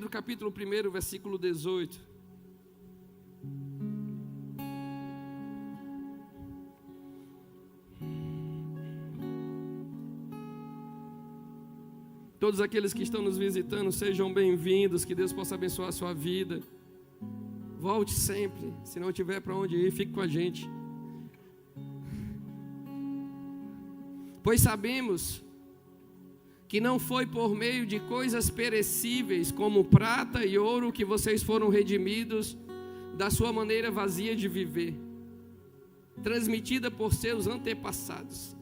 Pedro capítulo 1, versículo 18. Todos aqueles que estão nos visitando, sejam bem-vindos, que Deus possa abençoar a sua vida. Volte sempre, se não tiver para onde ir, fique com a gente. Pois sabemos que não foi por meio de coisas perecíveis, como prata e ouro, que vocês foram redimidos da sua maneira vazia de viver, transmitida por seus antepassados.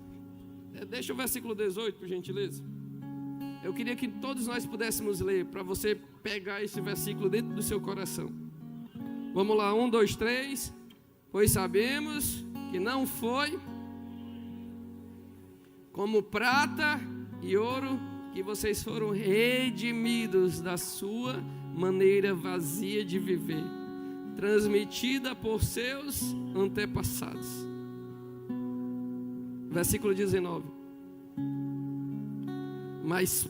Deixa o versículo 18, por gentileza. Eu queria que todos nós pudéssemos ler, para você pegar esse versículo dentro do seu coração. Vamos lá, 1, 2, 3. Pois sabemos que não foi como prata e ouro que vocês foram redimidos da sua maneira vazia de viver, transmitida por seus antepassados. Versículo 19. Mas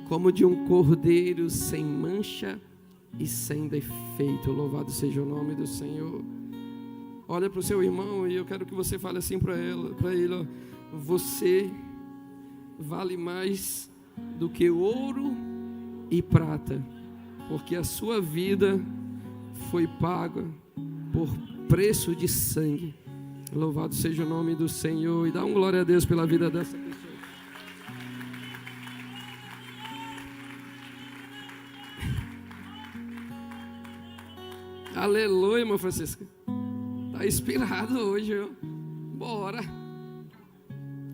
como de um cordeiro sem mancha e sem defeito. Louvado seja o nome do Senhor. Olha para o seu irmão e eu quero que você fale assim para ele, ó, você vale mais do que ouro e prata, porque a sua vida foi paga por preço de sangue. Louvado seja o nome do Senhor. E dá glória a Deus pela vida dessa pessoa. Aleluia, irmã Francisca. Está inspirado hoje, viu? Bora.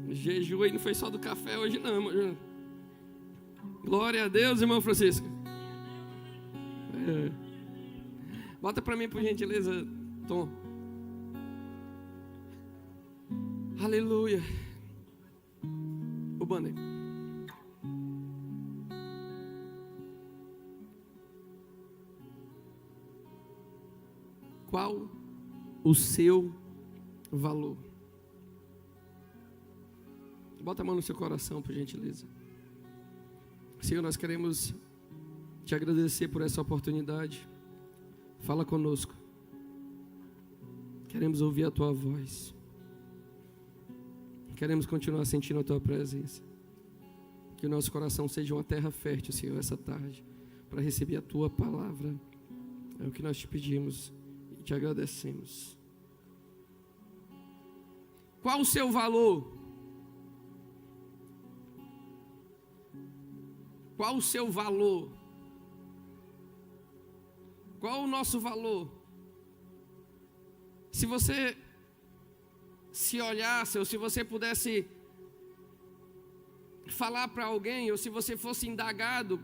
O jejum aí não foi só do café hoje não, irmão. Glória a Deus, irmão Francisca. Bota para mim, por gentileza, Tom. Aleluia. O banner. Qual o seu valor? Bota a mão no seu coração, por gentileza. Senhor, nós queremos te agradecer por essa oportunidade. Fala conosco. Queremos ouvir a tua voz. Queremos continuar sentindo a tua presença. Que o nosso coração seja uma terra fértil, Senhor, essa tarde, para receber a tua palavra. É o que nós te pedimos e te agradecemos. Qual o seu valor? Qual o seu valor? Qual o nosso valor? Se você se olhasse, ou se você pudesse falar para alguém, ou se você fosse indagado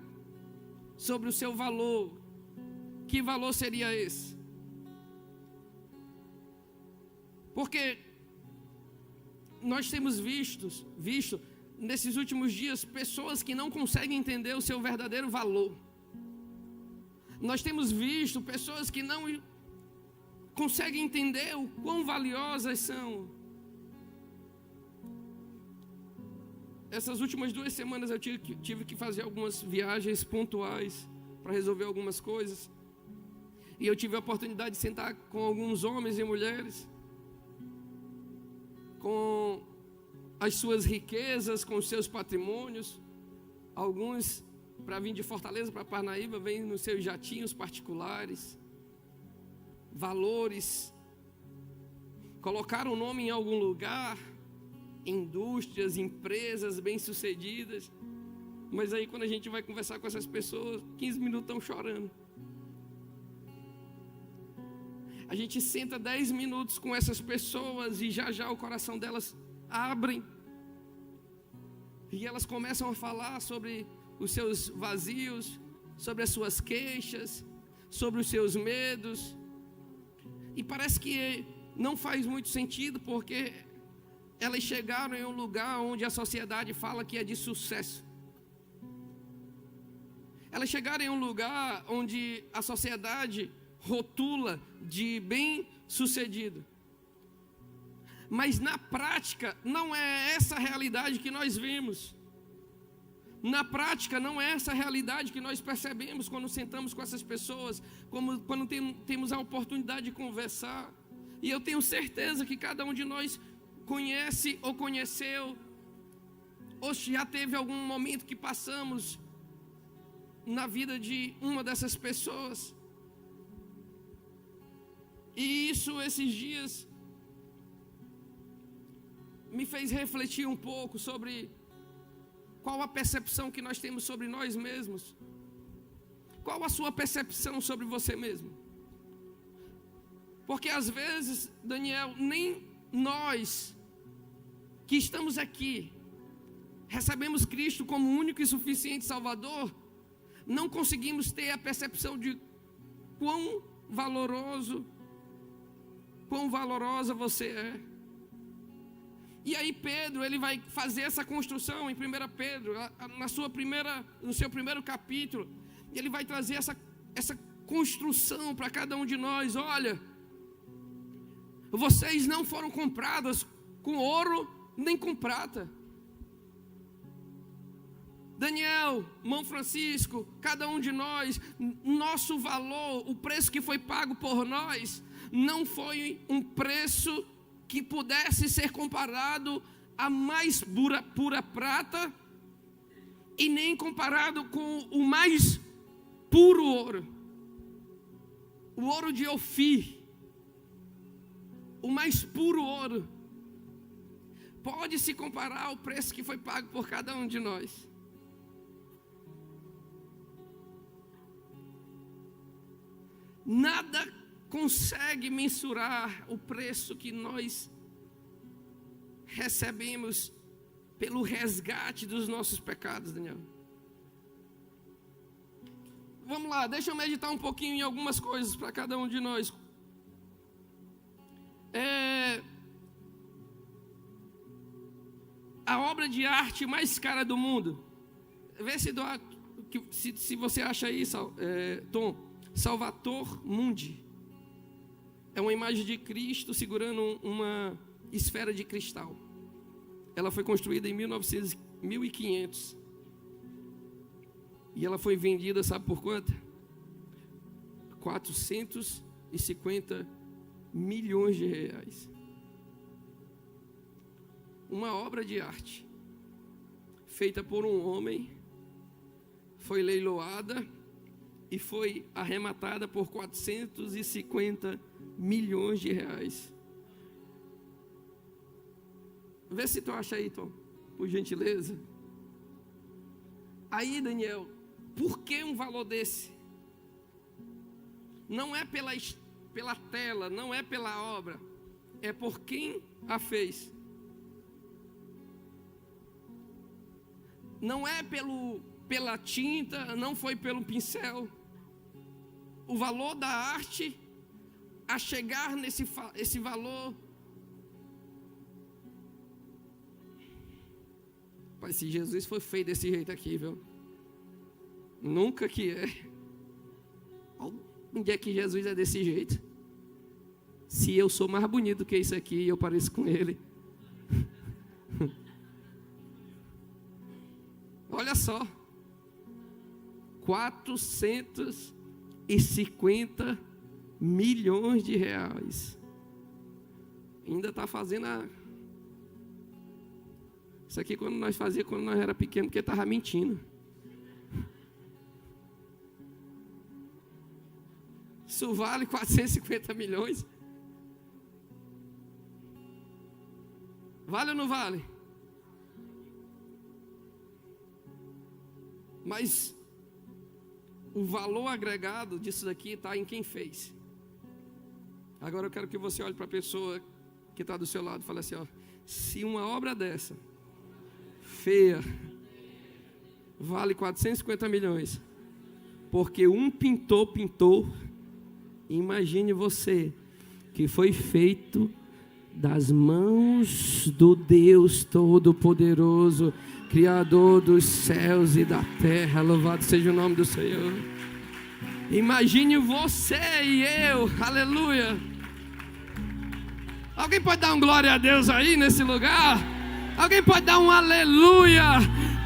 sobre o seu valor, que valor seria esse? Porque nós temos visto nesses últimos dias pessoas que não conseguem entender o seu verdadeiro valor. Nós temos visto pessoas que não conseguem entender o quão valiosas são. Essas últimas 2 semanas eu tive que fazer algumas viagens pontuais para resolver algumas coisas. E eu tive a oportunidade de sentar com alguns homens e mulheres, com as suas riquezas, com os seus patrimônios. Alguns, para vir de Fortaleza para Parnaíba, vêm nos seus jatinhos particulares, valores, colocaram o nome em algum lugar, indústrias, empresas bem-sucedidas, mas aí quando a gente vai conversar com essas pessoas, 15 minutos estão chorando. A gente senta 10 minutos com essas pessoas e já o coração delas abrem e elas começam a falar sobre os seus vazios, sobre as suas queixas, sobre os seus medos, e parece que não faz muito sentido, porque elas chegaram em um lugar onde a sociedade fala que é de sucesso. Elas chegaram em um lugar onde a sociedade rotula de bem-sucedido. Mas na prática não é essa a realidade que nós vemos. Na prática, não é essa a realidade que nós percebemos quando sentamos com essas pessoas, quando temos a oportunidade de conversar. E eu tenho certeza que cada um de nós conhece ou conheceu, ou já teve algum momento que passamos na vida de uma dessas pessoas. E isso, esses dias, me fez refletir um pouco sobre qual a percepção que nós temos sobre nós mesmos. Qual a sua percepção sobre você mesmo? Porque às vezes, Daniel, nem nós que estamos aqui, recebemos Cristo como único e suficiente Salvador, não conseguimos ter a percepção de quão valorosa você é. E aí Pedro, ele vai fazer essa construção em 1 Pedro, no seu primeiro capítulo, ele vai trazer essa construção para cada um de nós. Olha, vocês não foram comprados com ouro nem com prata. Daniel, Mão Francisco, cada um de nós, nosso valor, o preço que foi pago por nós, não foi um preço que pudesse ser comparado a mais pura prata, e nem comparado com o mais puro ouro, o ouro de Ofir, o mais puro ouro, pode se comparar ao preço que foi pago por cada um de nós. Nada consegue mensurar o preço que nós recebemos pelo resgate dos nossos pecados, Daniel. Vamos lá, deixa eu meditar um pouquinho em algumas coisas para cada um de nós. A obra de arte mais cara do mundo. Vê se você acha isso, Tom. Salvator Mundi. É uma imagem de Cristo segurando uma esfera de cristal. Ela foi construída em 1500. E ela foi vendida, sabe por quanto? 450 milhões de reais. Uma obra de arte feita por um homem, foi leiloada e foi arrematada por 450 milhões de reais. Vê se tu acha aí, Tom, por gentileza. Aí, Daniel, por que um valor desse? Não é pela tela, não é pela obra, é por quem a fez. Não é pela tinta, não foi pelo pincel. O valor da arte, a chegar esse valor. Pai, se Jesus foi feito desse jeito aqui, viu? Nunca que é. Onde é que Jesus é desse jeito? Se eu sou mais bonito que isso aqui e eu pareço com ele. Olha só. 450 milhões de reais. Ainda está fazendo isso aqui quando nós fazíamos quando nós era pequeno, porque estava mentindo. Isso vale 450 milhões? Vale ou não vale? Mas o valor agregado disso daqui está em quem fez. Agora eu quero que você olhe para a pessoa que está do seu lado e fale assim, ó, se uma obra dessa, feia, vale 450 milhões, porque um pintor pintou, imagine você, que foi feito das mãos do Deus Todo-Poderoso, Criador dos céus e da terra. Louvado seja o nome do Senhor. Imagine você e eu, aleluia. Alguém pode dar um glória a Deus aí nesse lugar? Alguém pode dar um aleluia?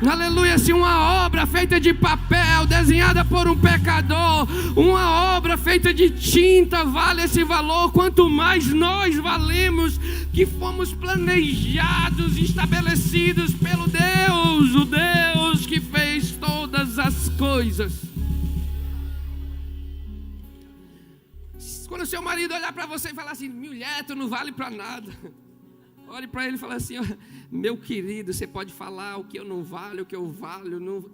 Aleluia, se uma obra feita de papel, desenhada por um pecador, uma obra feita de tinta vale esse valor, quanto mais nós valemos, que fomos planejados, estabelecidos pelo Deus, o Deus que fez todas as coisas. Quando o seu marido olhar para você e falar assim: mulher, tu não vale para nada, olhe para ele e fale assim: meu querido, você pode falar o que eu não valho, o que eu valho, não,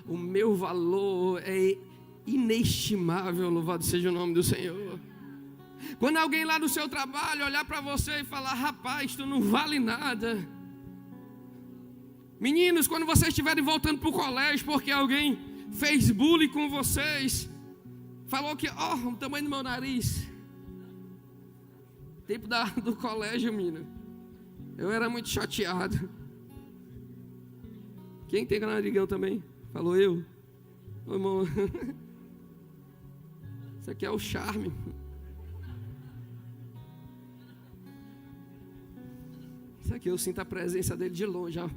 o meu valor é inestimável, louvado seja o nome do Senhor. Quando alguém lá no seu trabalho olhar para você e falar: rapaz, tu não vale nada. Meninos, quando vocês estiverem voltando para o colégio porque alguém fez bullying com vocês, falou que, o tamanho do meu nariz, tempo do colégio, menino, eu era muito chateado. Quem tem narigão também? Falou eu. Ô, irmão, isso aqui é o charme. Isso aqui eu sinto a presença dele de longe, ó.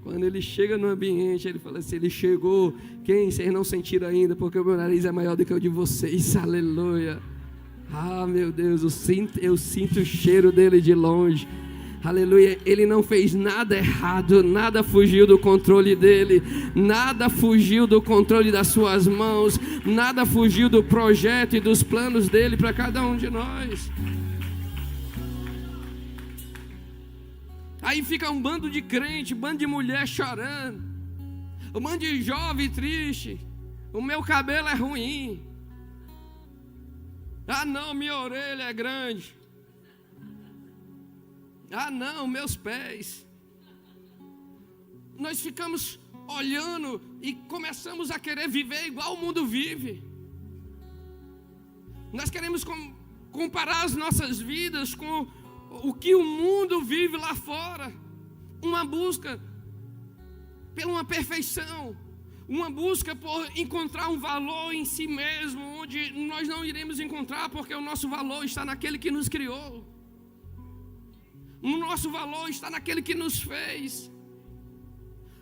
Quando ele chega no ambiente, ele fala assim: ele chegou, quem? Vocês não sentiram ainda, porque o meu nariz é maior do que o de vocês. Aleluia. Ah, meu Deus, eu sinto o cheiro dele de longe. Aleluia. Ele não fez nada errado, nada fugiu do controle dele, nada fugiu do controle das suas mãos, nada fugiu do projeto e dos planos dele para cada um de nós. Aí fica um bando de crente, um bando de mulher chorando, um bando de jovem triste. O meu cabelo é ruim. Ah não, minha orelha é grande. Ah não, meus pés. Nós ficamos olhando e começamos a querer viver igual o mundo vive. Nós queremos comparar as nossas vidas com o que o mundo vive lá fora. Uma busca por uma perfeição, uma busca por encontrar um valor em si mesmo, onde nós não iremos encontrar, porque o nosso valor está naquele que nos criou. O nosso valor está naquele que nos fez.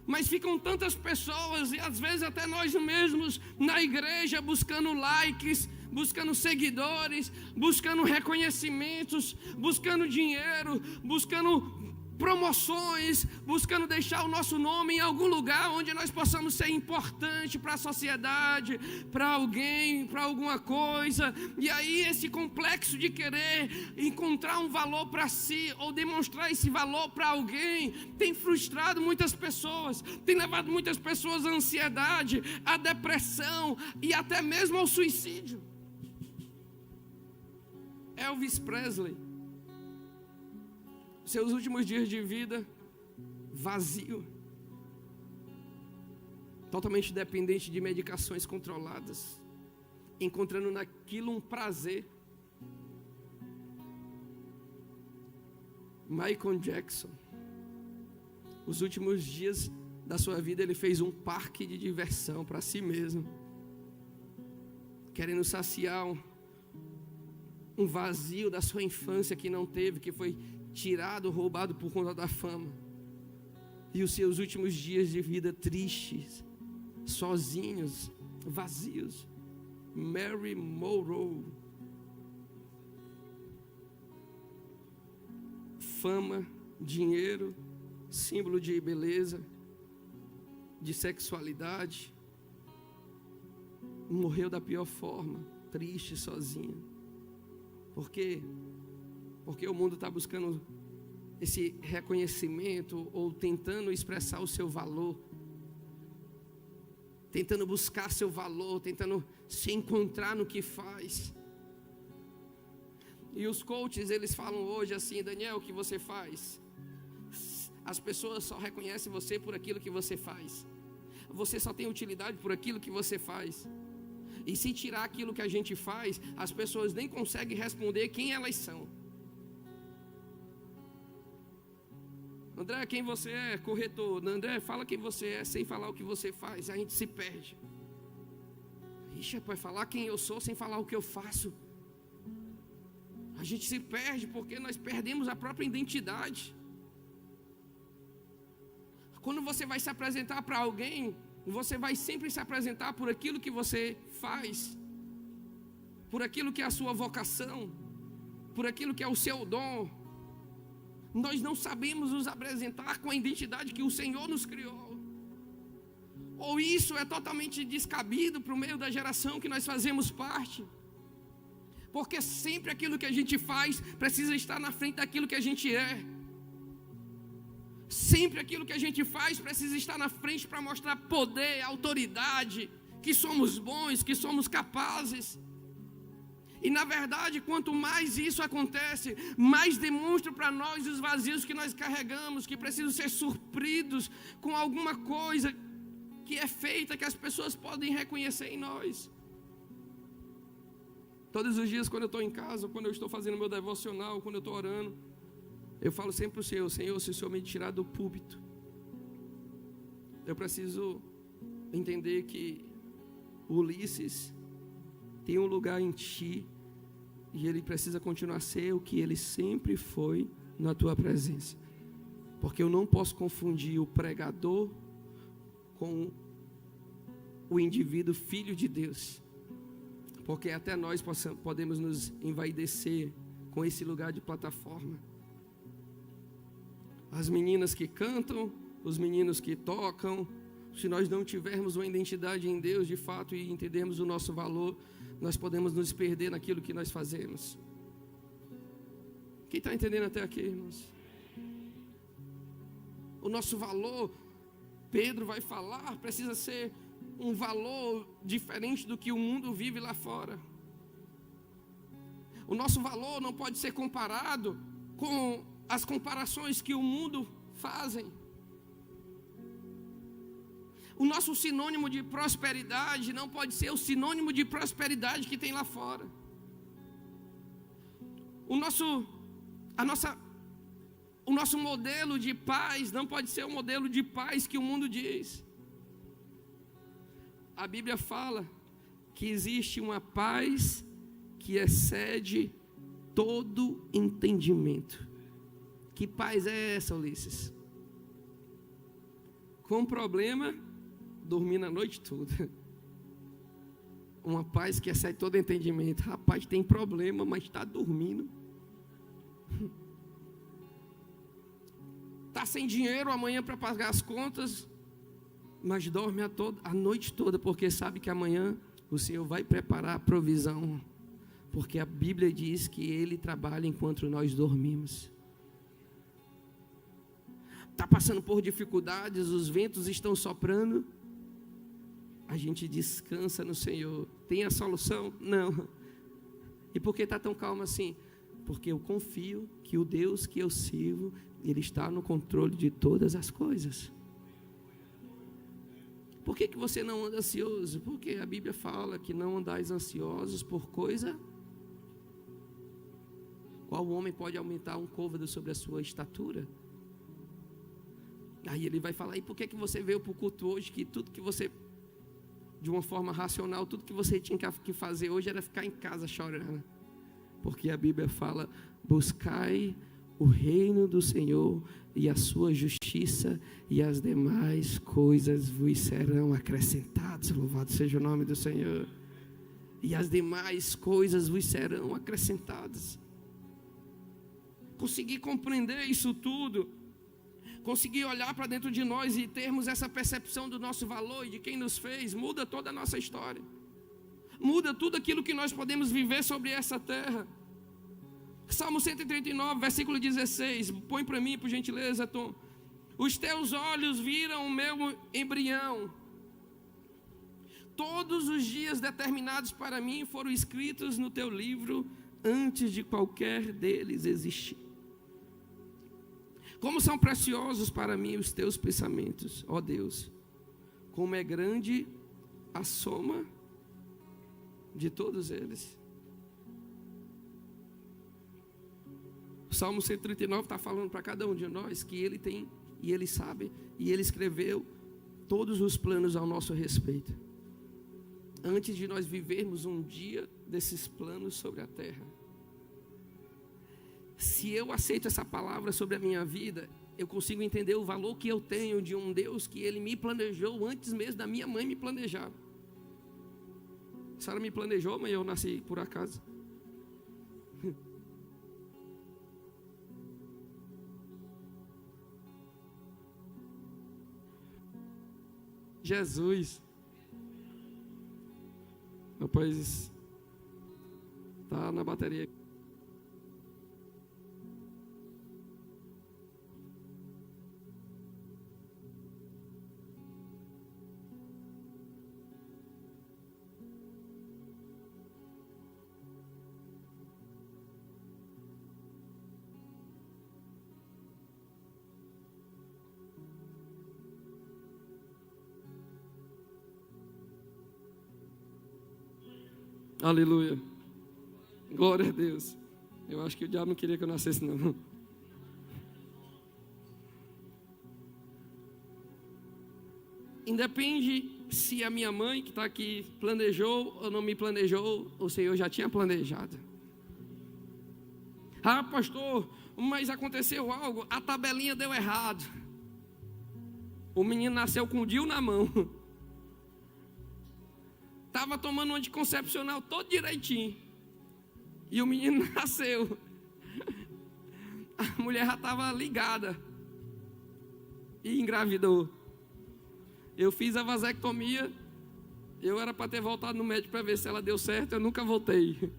Mas ficam tantas pessoas, e às vezes até nós mesmos na igreja, buscando likes, buscando seguidores, buscando reconhecimentos, buscando dinheiro, buscando promoções, buscando deixar o nosso nome em algum lugar onde nós possamos ser importante para a sociedade, para alguém, para alguma coisa. E aí esse complexo de querer encontrar um valor para si ou demonstrar esse valor para alguém tem frustrado muitas pessoas, tem levado muitas pessoas à ansiedade, à depressão e até mesmo ao suicídio. Elvis Presley, seus últimos dias de vida, vazio, totalmente dependente de medicações controladas, encontrando naquilo um prazer. Michael Jackson, os últimos dias da sua vida, ele fez um parque de diversão para si mesmo, querendo saciar um vazio da sua infância que não teve, que foi tirado, roubado por conta da fama. E os seus últimos dias de vida tristes, sozinhos, vazios. Mary Monroe. Fama, dinheiro, símbolo de beleza, de sexualidade. Morreu da pior forma, triste, sozinho. Por quê? Porque o mundo está buscando esse reconhecimento ou tentando expressar o seu valor, tentando buscar seu valor, tentando se encontrar no que faz. E os coaches, eles falam hoje assim: Daniel, o que você faz? As pessoas só reconhecem você por aquilo que você faz. Você só tem utilidade por aquilo que você faz. E se tirar aquilo que a gente faz, as pessoas nem conseguem responder quem elas são. André, quem você é? Corretor. André, fala quem você é, sem falar o que você faz. A gente se perde. Ixi, pode falar quem eu sou sem falar o que eu faço. A gente se perde porque nós perdemos a própria identidade. Quando você vai se apresentar para alguém, você vai sempre se apresentar por aquilo que você faz, por aquilo que é a sua vocação, por aquilo que é o seu dom. Nós não sabemos nos apresentar com a identidade que o Senhor nos criou. Ou isso é totalmente descabido para o meio da geração que nós fazemos parte. Porque sempre aquilo que a gente faz precisa estar na frente daquilo que a gente é. Sempre aquilo que a gente faz precisa estar na frente para mostrar poder, autoridade, que somos bons, que somos capazes. E na verdade, quanto mais isso acontece, mais demonstra para nós os vazios que nós carregamos, que precisam ser supridos com alguma coisa que é feita, que as pessoas podem reconhecer em nós. Todos os dias, quando eu estou em casa, quando eu estou fazendo meu devocional, quando eu estou orando, eu falo sempre para o Senhor: Senhor, se o Senhor me tirar do púlpito, eu preciso entender que Ulisses tem um lugar em Ti, e ele precisa continuar a ser o que ele sempre foi na Tua presença. Porque eu não posso confundir o pregador com o indivíduo filho de Deus. Porque até nós podemos nos envaidecer com esse lugar de plataforma. As meninas que cantam, os meninos que tocam, se nós não tivermos uma identidade em Deus de fato e entendermos o nosso valor, nós podemos nos perder naquilo que nós fazemos. Quem está entendendo até aqui, irmãos? O nosso valor, Pedro vai falar, precisa ser um valor diferente do que o mundo vive lá fora. O nosso valor não pode ser comparado com as comparações que o mundo fazem. O nosso sinônimo de prosperidade não pode ser o sinônimo de prosperidade que tem lá fora. O nosso modelo de paz não pode ser o modelo de paz que o mundo diz. A Bíblia fala que existe uma paz que excede todo entendimento. Que paz é essa, Ulisses? Com problema, dormir a noite toda. Uma paz que excede todo entendimento. Rapaz, tem problema, mas está dormindo. Está sem dinheiro amanhã para pagar as contas, mas dorme a noite toda, porque sabe que amanhã o Senhor vai preparar a provisão. Porque a Bíblia diz que Ele trabalha enquanto nós dormimos. Está passando por dificuldades, os ventos estão soprando. A gente descansa no Senhor. Tem a solução? Não. E por que está tão calmo assim? Porque eu confio que o Deus que eu sirvo, Ele está no controle de todas as coisas. Por que você não anda ansioso? Porque a Bíblia fala que não andais ansiosos por coisa. Qual homem pode aumentar um côvado sobre a sua estatura? Aí ele vai falar: e por que você veio para o culto hoje? Que tudo que você, de uma forma racional, tudo que você tinha que fazer hoje era ficar em casa chorando. Porque a Bíblia fala: buscai o reino do Senhor e a sua justiça, e as demais coisas vos serão acrescentadas. Louvado seja o nome do Senhor. E as demais coisas vos serão acrescentadas. Conseguir compreender isso tudo, conseguir olhar para dentro de nós e termos essa percepção do nosso valor e de quem nos fez, muda toda a nossa história. Muda tudo aquilo que nós podemos viver sobre essa terra. Salmo 139, versículo 16. Põe para mim, por gentileza, Tom. Os teus olhos viram o meu embrião. Todos os dias determinados para mim foram escritos no teu livro, antes de qualquer deles existir. Como são preciosos para mim os teus pensamentos, ó Deus. Como é grande a soma de todos eles. O Salmo 139 está falando para cada um de nós que Ele tem, e Ele sabe, e Ele escreveu todos os planos ao nosso respeito. Antes de nós vivermos um dia desses planos sobre a terra. se eu aceito essa palavra sobre a minha vida, eu consigo entender o valor que eu tenho de um Deus que Ele me planejou antes mesmo da minha mãe me planejar. A senhora me planejou, mas eu nasci por acaso. Jesus. Depois tá na bateria. Aleluia. Glória a Deus. Eu acho que o diabo não queria que eu nascesse, não. Independe se a minha mãe que está aqui planejou ou não me planejou, o Senhor já tinha planejado. Ah, pastor, mas aconteceu algo, a tabelinha deu errado. O menino nasceu com o DIU na mão. Estava tomando um anticoncepcional todo direitinho. E o menino nasceu. A mulher já estava ligada. E engravidou. Eu fiz a vasectomia. Eu era para ter voltado no médico para ver se ela deu certo. Eu nunca voltei.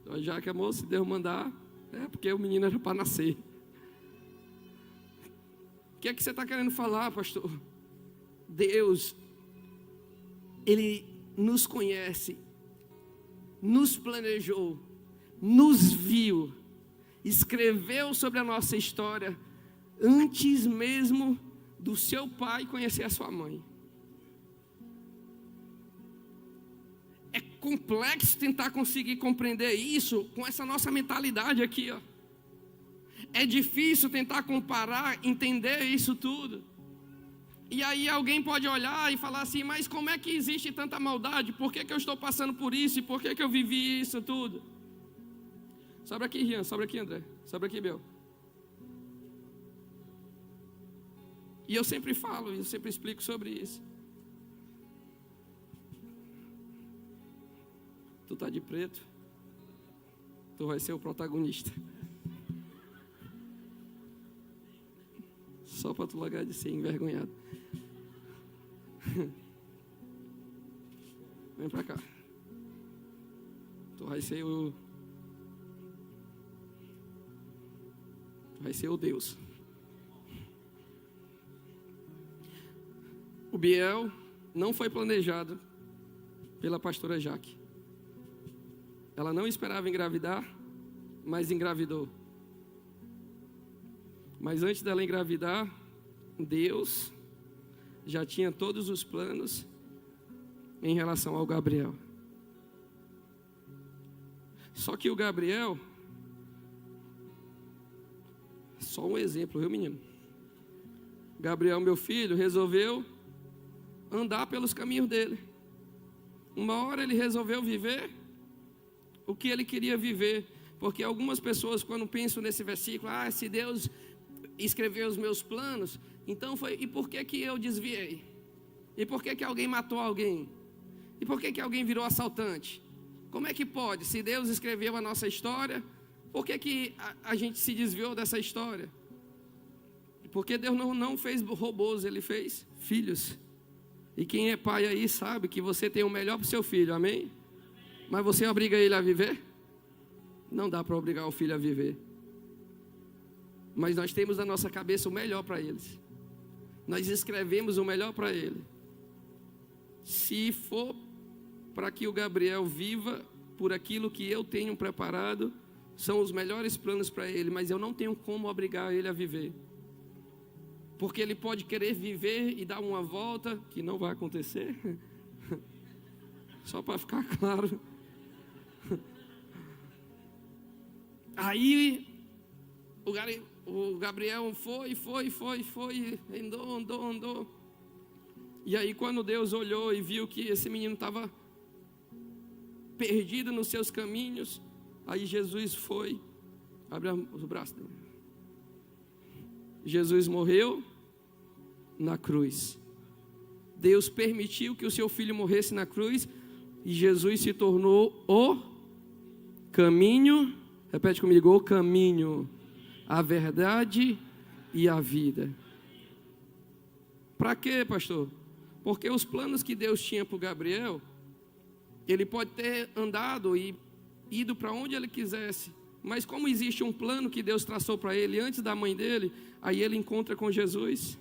Então, já que a moça, se Deus mandar, é porque o menino era para nascer. O que é que você está querendo falar, pastor? Deus, Ele nos conhece, nos planejou, nos viu, escreveu sobre a nossa história antes mesmo do seu pai conhecer a sua mãe. É complexo tentar conseguir compreender isso com essa nossa mentalidade aqui, ó. É difícil tentar comparar, entender isso tudo. E aí alguém pode olhar e falar assim, mas como é que existe tanta maldade? Por que eu estou passando por isso? E por que eu vivi isso tudo? Sobe aqui, Rian, sobe aqui, André. Sobe aqui, Bel. E eu sempre falo, eu sempre explico sobre isso. Tu tá de preto, tu vai ser o protagonista. Só para tu largar de ser envergonhado. Vem pra cá. Tu vai ser o Deus. O Biel não foi planejado pela pastora Jaque. Ela não esperava engravidar, mas engravidou. Mas antes dela engravidar, Deus já tinha todos os planos em relação ao Gabriel. Só que o Gabriel, só um exemplo, viu, menino? Gabriel, meu filho, resolveu andar pelos caminhos dele. Uma hora ele resolveu viver o que ele queria viver. Porque algumas pessoas, quando pensam nesse versículo, se Deus escreveu os meus planos, então foi, e por que eu desviei? E por que alguém matou alguém? E por que alguém virou assaltante? Como é que pode? Se Deus escreveu a nossa história, por que a gente se desviou dessa história? Porque Deus não fez robôs, Ele fez filhos. E quem é pai aí sabe que você tem o melhor para o seu filho, amém? Mas você obriga ele a viver? Não dá para obrigar o filho a viver. Mas nós temos na nossa cabeça o melhor para eles. Nós escrevemos o melhor para ele. Se for para que o Gabriel viva por aquilo que eu tenho preparado, são os melhores planos para ele, mas eu não tenho como obrigar ele a viver. Porque ele pode querer viver e dar uma volta, que não vai acontecer. Só para ficar claro. Aí o Gabriel foi, andou. E aí quando Deus olhou e viu que esse menino estava perdido nos seus caminhos, aí Jesus foi Abre os braços dele. Jesus morreu na cruz. Deus permitiu que o seu filho morresse na cruz e Jesus se tornou o caminho. Repete comigo: o caminho, a verdade e a vida. Para quê, pastor? Porque os planos que Deus tinha para o Gabriel, ele pode ter andado e ido para onde ele quisesse, mas como existe um plano que Deus traçou para ele antes da mãe dele, aí ele encontra com Jesus.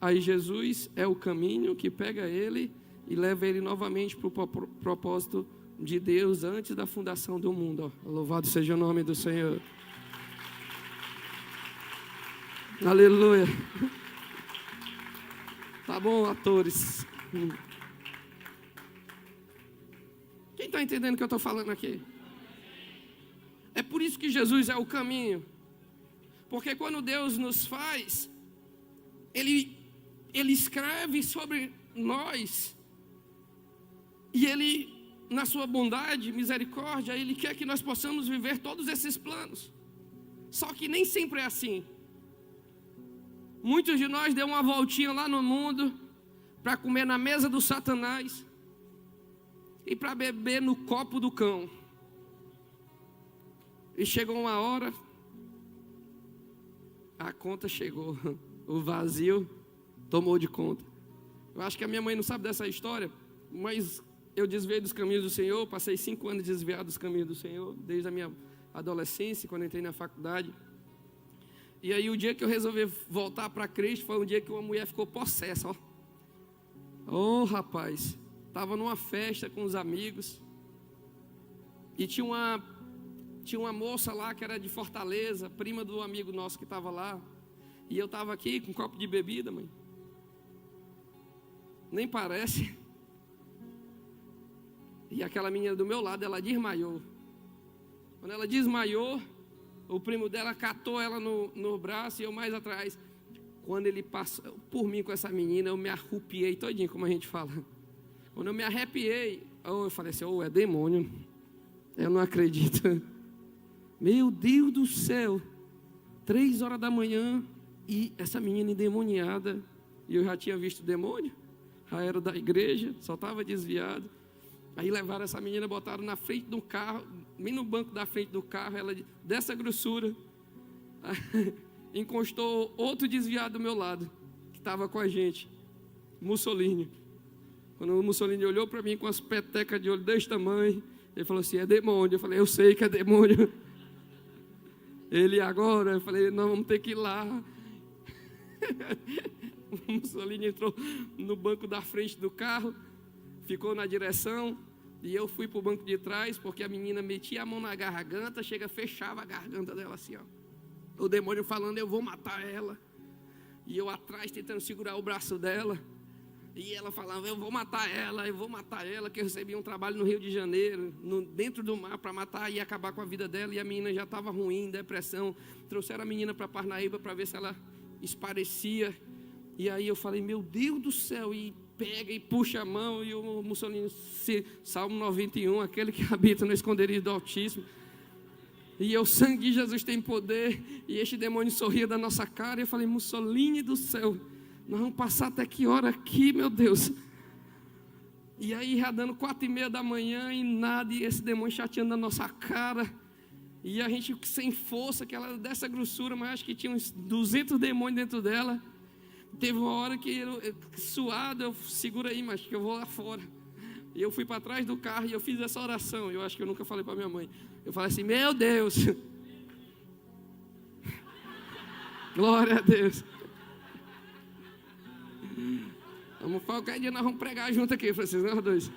Aí Jesus é o caminho que pega ele e leva ele novamente para o propósito de Deus antes da fundação do mundo. Louvado seja o nome do Senhor. Aleluia. Tá bom, atores? Quem está entendendo o que eu estou falando aqui? É por isso que Jesus é o caminho. Porque quando Deus nos faz, Ele escreve sobre nós. E Ele, na sua bondade, misericórdia, Ele quer que nós possamos viver todos esses planos. Só que nem sempre é assim. Muitos de nós deu uma voltinha lá no mundo para comer na mesa do Satanás e para beber no copo do cão. E chegou uma hora, a conta chegou, o vazio tomou de conta. Eu acho que a minha mãe não sabe dessa história, mas eu desviei dos caminhos do Senhor, passei 5 anos desviado dos caminhos do Senhor, desde a minha adolescência, quando entrei na faculdade. E aí o dia que eu resolvi voltar para Cristo, foi um dia que uma mulher ficou possessa, ó. Oh, rapaz, estava numa festa com os amigos, e tinha uma moça lá que era de Fortaleza, prima do amigo nosso que estava lá, e eu estava aqui com um copo de bebida, mãe. Nem parece. E aquela menina do meu lado, ela desmaiou. Quando ela desmaiou, o primo dela catou ela no braço e eu mais atrás. Quando ele passou por mim com essa menina, eu me arrupiei todinho, como a gente fala. Quando eu me arrepiei, eu falei assim: é demônio. Eu não acredito. Meu Deus do céu. 3 horas da manhã e essa menina endemoniada. E eu já tinha visto demônio. Já era da igreja, só estava desviado. Aí levaram essa menina, botaram na frente do carro, bem no banco da frente do carro, ela dessa grossura. Encostou outro desviado do meu lado, que estava com a gente, Mussolini. Quando o Mussolini olhou para mim com as petecas de olho desse tamanho, ele falou assim: é demônio. Eu falei: eu sei que é demônio. Ele: agora? Eu falei: nós vamos ter que ir lá. O Mussolini entrou no banco da frente do carro, ficou na direção, e eu fui para o banco de trás, porque a menina metia a mão na garganta, fechava a garganta dela assim, ó. O demônio falando: eu vou matar ela. E eu atrás tentando segurar o braço dela. E ela falava: eu vou matar ela, que eu recebi um trabalho no Rio de Janeiro, dentro do mar, para matar e acabar com a vida dela. E a menina já estava ruim, depressão. Trouxeram a menina para Parnaíba para ver se ela esparecia. E aí eu falei: meu Deus do céu, e pega e puxa a mão, e o Mussolini, Salmo 91, aquele que habita no esconderijo do Altíssimo. E o sangue de Jesus tem poder, e este demônio sorria da nossa cara. E eu falei: Mussolini do céu, nós vamos passar até que hora aqui, meu Deus? E aí já dando 4:30 da manhã e nada, e esse demônio chateando na nossa cara. E a gente sem força, que ela dessa grossura, mas acho que tinha uns 200 demônios dentro dela. Teve uma hora que eu suado, eu segura aí, mas que eu vou lá fora. E eu fui para trás do carro e eu fiz essa oração. Eu acho que eu nunca falei para minha mãe. Eu falei assim: meu Deus, glória a Deus. Qualquer dia nós vamos pregar junto aqui, Francisco, nós dois.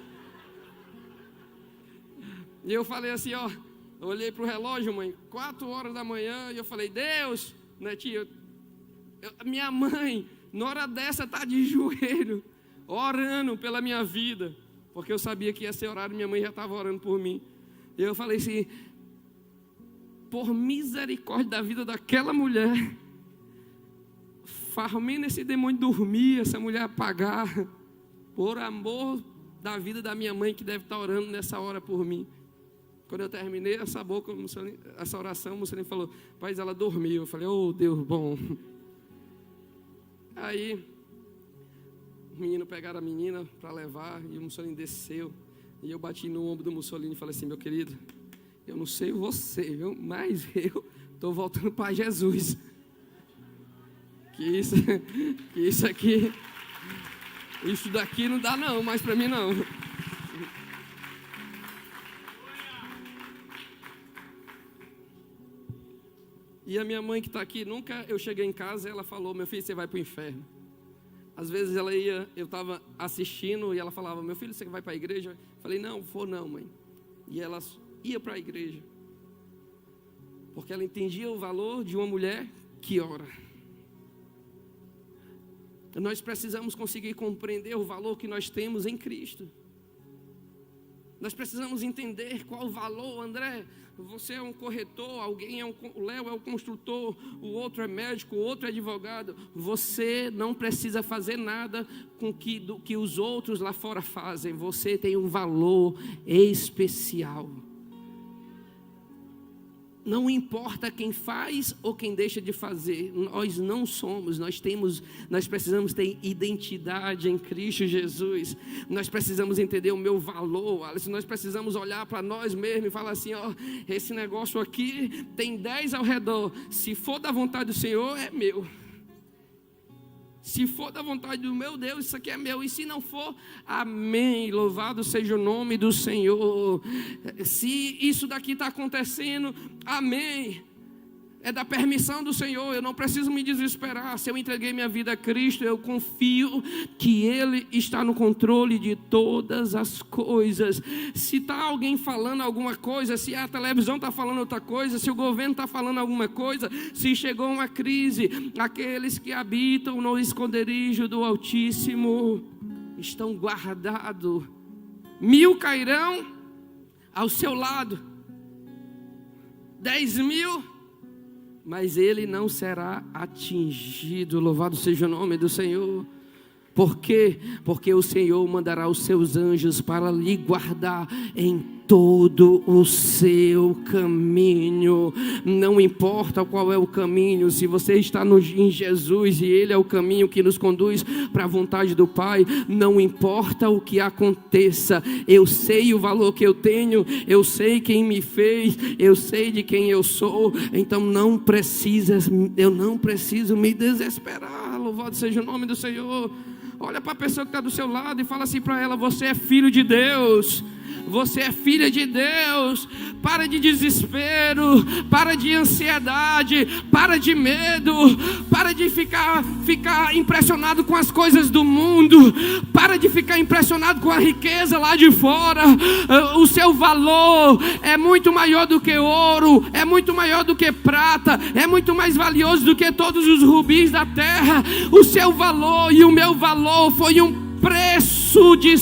E eu falei assim, ó, eu olhei para o relógio, mãe, 4 horas da manhã, e eu falei: Deus, né, tia, minha mãe, na hora dessa, está de joelho, orando pela minha vida, porque eu sabia que ia ser horário, minha mãe já estava orando por mim. E eu falei assim: por misericórdia da vida daquela mulher, farmando esse demônio dormir, essa mulher apagar, por amor da vida da minha mãe, que deve estar orando nessa hora por mim. Quando eu terminei essa oração, o Mussolini falou: Paz, ela dormiu. Eu falei: oh, Deus bom. Aí, os meninos pegaram a menina para levar e o Mussolini desceu. E eu bati no ombro do Mussolini e falei assim: meu querido, eu não sei você, viu? Mas eu estou voltando para Jesus. Que isso aqui, isso daqui não dá não, mais para mim não. E a minha mãe que está aqui, nunca eu cheguei em casa e ela falou: meu filho, você vai para o inferno. Às vezes eu estava assistindo e ela falava: meu filho, você vai para a igreja? Eu falei: não, vou não, mãe. E ela ia para a igreja, porque ela entendia o valor de uma mulher que ora. Nós precisamos conseguir compreender o valor que nós temos em Cristo. Nós precisamos entender qual o valor. André, você é um corretor, o Léo é um construtor, o outro é médico, o outro é advogado. Você não precisa fazer nada do que os outros lá fora fazem. Você tem um valor especial. Não importa quem faz ou quem deixa de fazer, nós não somos, nós precisamos ter identidade em Cristo Jesus. Nós precisamos entender o meu valor, Alisson. Nós precisamos olhar para nós mesmos e falar assim: ó, esse negócio aqui tem 10 ao redor, se for da vontade do Senhor, é meu. Se for da vontade do meu Deus, isso aqui é meu. E se não for, amém, louvado seja o nome do Senhor. Se isso daqui está acontecendo, amém, é da permissão do Senhor. Eu não preciso me desesperar. Se eu entreguei minha vida a Cristo, eu confio que Ele está no controle de todas as coisas. Se está alguém falando alguma coisa, se a televisão está falando outra coisa, se o governo está falando alguma coisa, se chegou uma crise, aqueles que habitam no esconderijo do Altíssimo estão guardados. 1000 cairão ao seu lado, 10.000, mas ele não será atingido. Louvado seja o nome do Senhor. Por quê? Porque o Senhor mandará os seus anjos para lhe guardar em todo o seu caminho. Não importa qual é o caminho, se você está em Jesus e Ele é o caminho que nos conduz para a vontade do Pai, não importa o que aconteça, eu sei o valor que eu tenho, eu sei quem me fez, eu sei de quem eu sou, então eu não preciso me desesperar. Louvado seja o nome do Senhor. Olha para a pessoa que está do seu lado e fala assim para ela: você é filho de Deus. Você é filha de Deus. Para de desespero, para de ansiedade, para de medo, para de ficar impressionado com as coisas do mundo, para de ficar impressionado com a riqueza lá de fora. O seu valor é muito maior do que ouro, é muito maior do que prata, é muito mais valioso do que todos os rubis da terra. O seu valor e o meu valor foi um preço de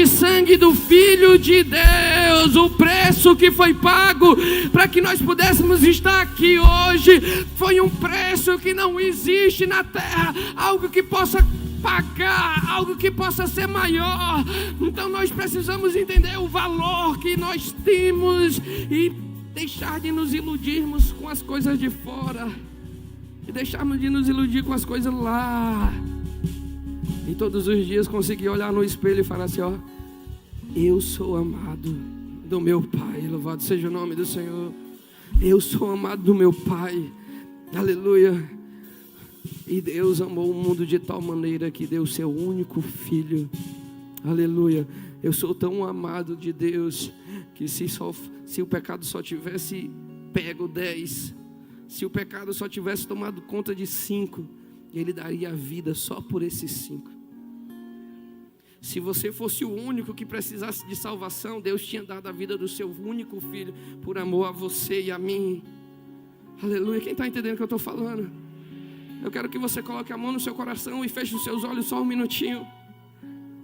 sangue do Filho de Deus, o preço que foi pago para que nós pudéssemos estar aqui hoje, foi um preço que não existe na terra, algo que possa pagar, algo que possa ser maior. Então nós precisamos entender o valor que nós temos e deixar de nos iludirmos com as coisas de fora, e deixarmos de nos iludir com as coisas lá. E todos os dias conseguir olhar no espelho e falar assim: ó, eu sou amado do meu Pai. Louvado seja o nome do Senhor. Eu sou amado do meu Pai. Aleluia. E Deus amou o mundo de tal maneira que deu o seu único filho. Aleluia. Eu sou tão amado de Deus que se o pecado só tivesse pego 10, se o pecado só tivesse tomado conta de 5, Ele daria a vida só por esses 5. Se você fosse o único que precisasse de salvação, Deus tinha dado a vida do seu único filho por amor a você e a mim. Aleluia. Quem está entendendo o que eu estou falando? Eu quero que você coloque a mão no seu coração e feche os seus olhos só um minutinho.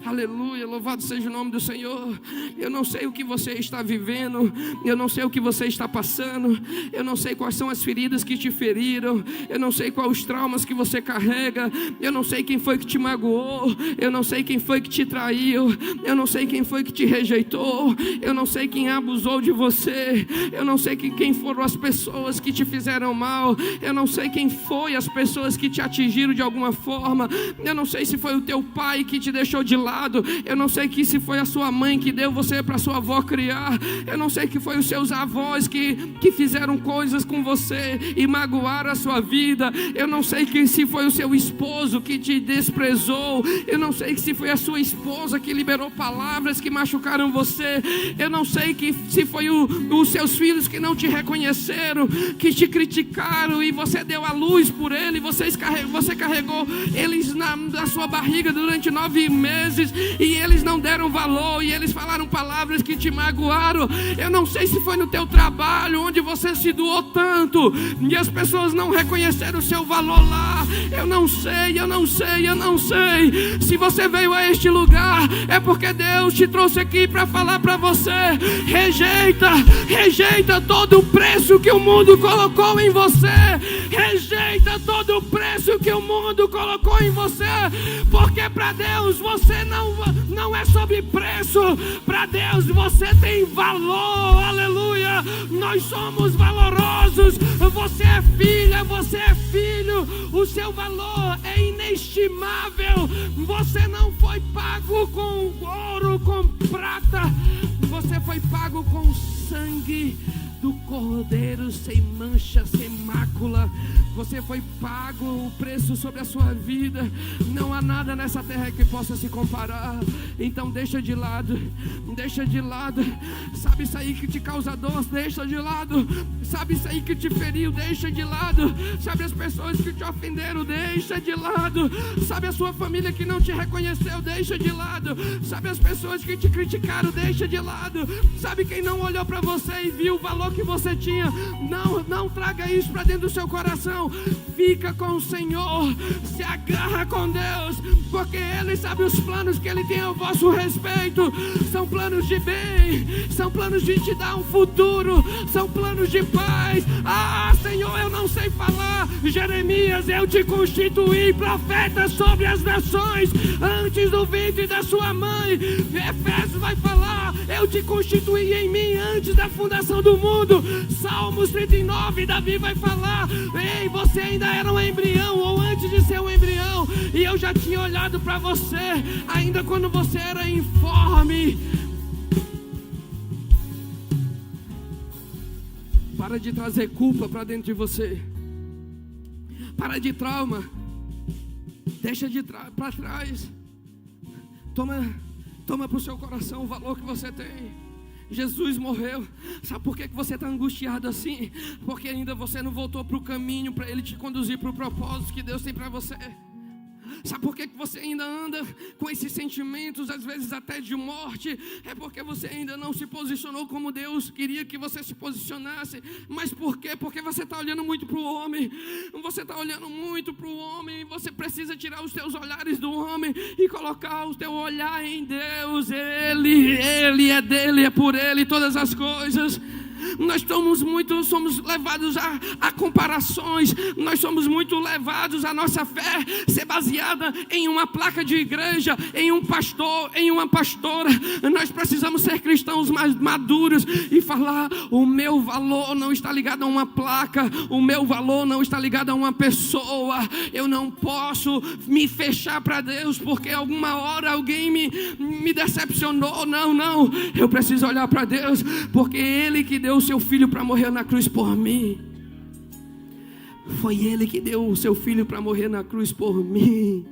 Aleluia, louvado seja o nome do Senhor. Eu não sei o que você está vivendo, eu não sei o que você está passando, eu não sei quais são as feridas que te feriram, eu não sei quais os traumas que você carrega, eu não sei quem foi que te magoou, eu não sei quem foi que te traiu, eu não sei quem foi que te rejeitou, eu não sei quem abusou de você, eu não sei quem foram as pessoas que te fizeram mal, eu não sei quem foi as pessoas que te atingiram de alguma forma, eu não sei se foi o teu pai que te deixou de lado, eu não sei se foi a sua mãe que deu você para sua avó criar, eu não sei que foi os seus avós que fizeram coisas com você e magoaram a sua vida, eu não sei se foi o seu esposo que te desprezou, eu não sei se foi a sua esposa que liberou palavras que machucaram você, eu não sei se foi os seus filhos que não te reconheceram, que te criticaram e você deu a luz por ele, você carregou eles na sua barriga durante 9 meses e eles não deram valor e eles falaram palavras que te magoaram. Eu não sei se foi no teu trabalho onde você se doou tanto e as pessoas não reconheceram o seu valor lá. Eu não sei se você veio a este lugar é porque Deus te trouxe aqui para falar para você: rejeita todo o preço que o mundo colocou em você, rejeita todo o preço que o mundo colocou em você, porque para Deus você não é sobre preço, para Deus você tem valor, aleluia, nós somos valorosos, você é filha, você é filho, o seu valor é inestimável, você não foi pago com ouro, com prata, você foi pago com sangue do Cordeiro, sem mancha, sem mácula. Você foi pago o preço sobre a sua vida. Não há nada nessa terra que possa se comparar. Então deixa de lado. Sabe isso aí que te causa dor? Deixa de lado. Sabe isso aí que te feriu? Deixa de lado. Sabe as pessoas que te ofenderam? Deixa de lado. Sabe a sua família que não te reconheceu? Deixa de lado. Sabe as pessoas que te criticaram? Deixa de lado. Sabe quem não olhou para você e viu o valor que você tinha? Não traga isso para dentro do seu coração. Fica com o Senhor, se agarra com Deus, porque Ele sabe os planos que Ele tem ao vosso respeito. São planos de bem, são planos de te dar um futuro, são planos de paz. Senhor, eu não sei falar. Jeremias, eu te constituí profeta sobre as nações antes do ventre da sua mãe. Efésios vai falar: eu te constituí em mim antes da fundação do mundo. Salmos 39, Davi vai falar: ei, você ainda era um embrião, ou antes de ser um embrião, e eu já tinha olhado para você, ainda quando você era informe. Para de trazer culpa para dentro de você. Para de trauma. Deixa para trás. Toma para o seu coração o valor que você tem. Jesus morreu. Sabe por que você está angustiado assim? Porque ainda você não voltou para o caminho para Ele te conduzir para o propósito que Deus tem para você. Sabe por que você ainda anda com esses sentimentos, às vezes até de morte? É porque você ainda não se posicionou como Deus queria que você se posicionasse. Mas por quê? Porque você está olhando muito para o homem. Você está olhando muito para o homem. Você precisa tirar os teus olhares do homem e colocar o teu olhar em Deus. Ele é dele, é por Ele todas as coisas. Nós somos levados a comparações. Nós somos muito levados a nossa fé ser baseada em uma placa de igreja, em um pastor, em uma pastora. Nós precisamos ser cristãos mais maduros e falar: o meu valor não está ligado a uma placa, o meu valor não está ligado a uma pessoa. Eu não posso me fechar para Deus porque alguma hora alguém me decepcionou. Não, eu preciso olhar para Deus, porque Ele que deu o seu filho para morrer na cruz por mim. Foi Ele que deu o seu filho para morrer na cruz por mim.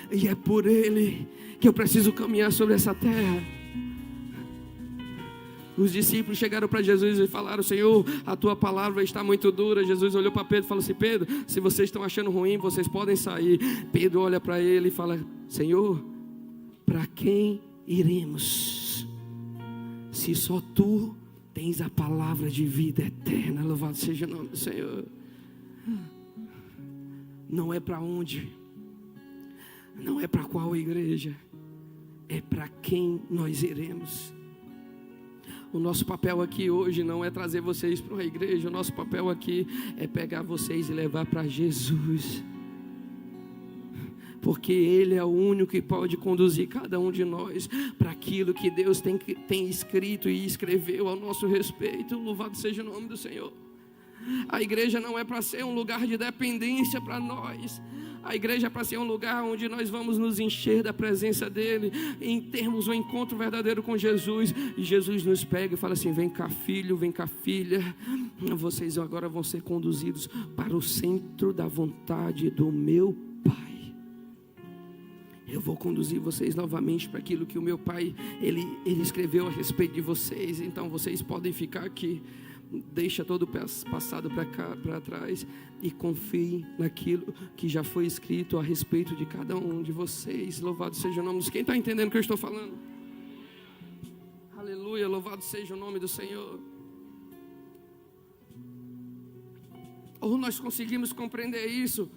E é por Ele que eu preciso caminhar sobre essa terra. Os discípulos chegaram para Jesus e falaram: Senhor, a tua palavra está muito dura. Jesus olhou para Pedro e falou assim: Pedro, se vocês estão achando ruim, vocês podem sair. Pedro olha para ele e fala: Senhor, para quem iremos? Se só tu tens a palavra de vida eterna. Louvado seja o nome do Senhor. Não é para onde, não é para qual igreja, é para quem nós iremos. O nosso papel aqui hoje não é trazer vocês para uma igreja. O nosso papel aqui é pegar vocês e levar para Jesus. Porque Ele é o único que pode conduzir cada um de nós para aquilo que Deus tem escrito e escreveu ao nosso respeito. Louvado seja o nome do Senhor. A igreja não é para ser um lugar de dependência para nós. A igreja é para ser um lugar onde nós vamos nos encher da presença dEle, em termos um encontro verdadeiro com Jesus. E Jesus nos pega e fala assim: vem cá filho, vem cá filha, vocês agora vão ser conduzidos para o centro da vontade do meu Pai. Eu vou conduzir vocês novamente para aquilo que o meu Pai, ele escreveu a respeito de vocês. Então vocês podem ficar aqui. Deixa todo o passado para trás e confie naquilo que já foi escrito a respeito de cada um de vocês. Louvado seja o nome de Deus. Quem está entendendo o que eu estou falando? Aleluia, louvado seja o nome do Senhor. Ou nós conseguimos compreender isso,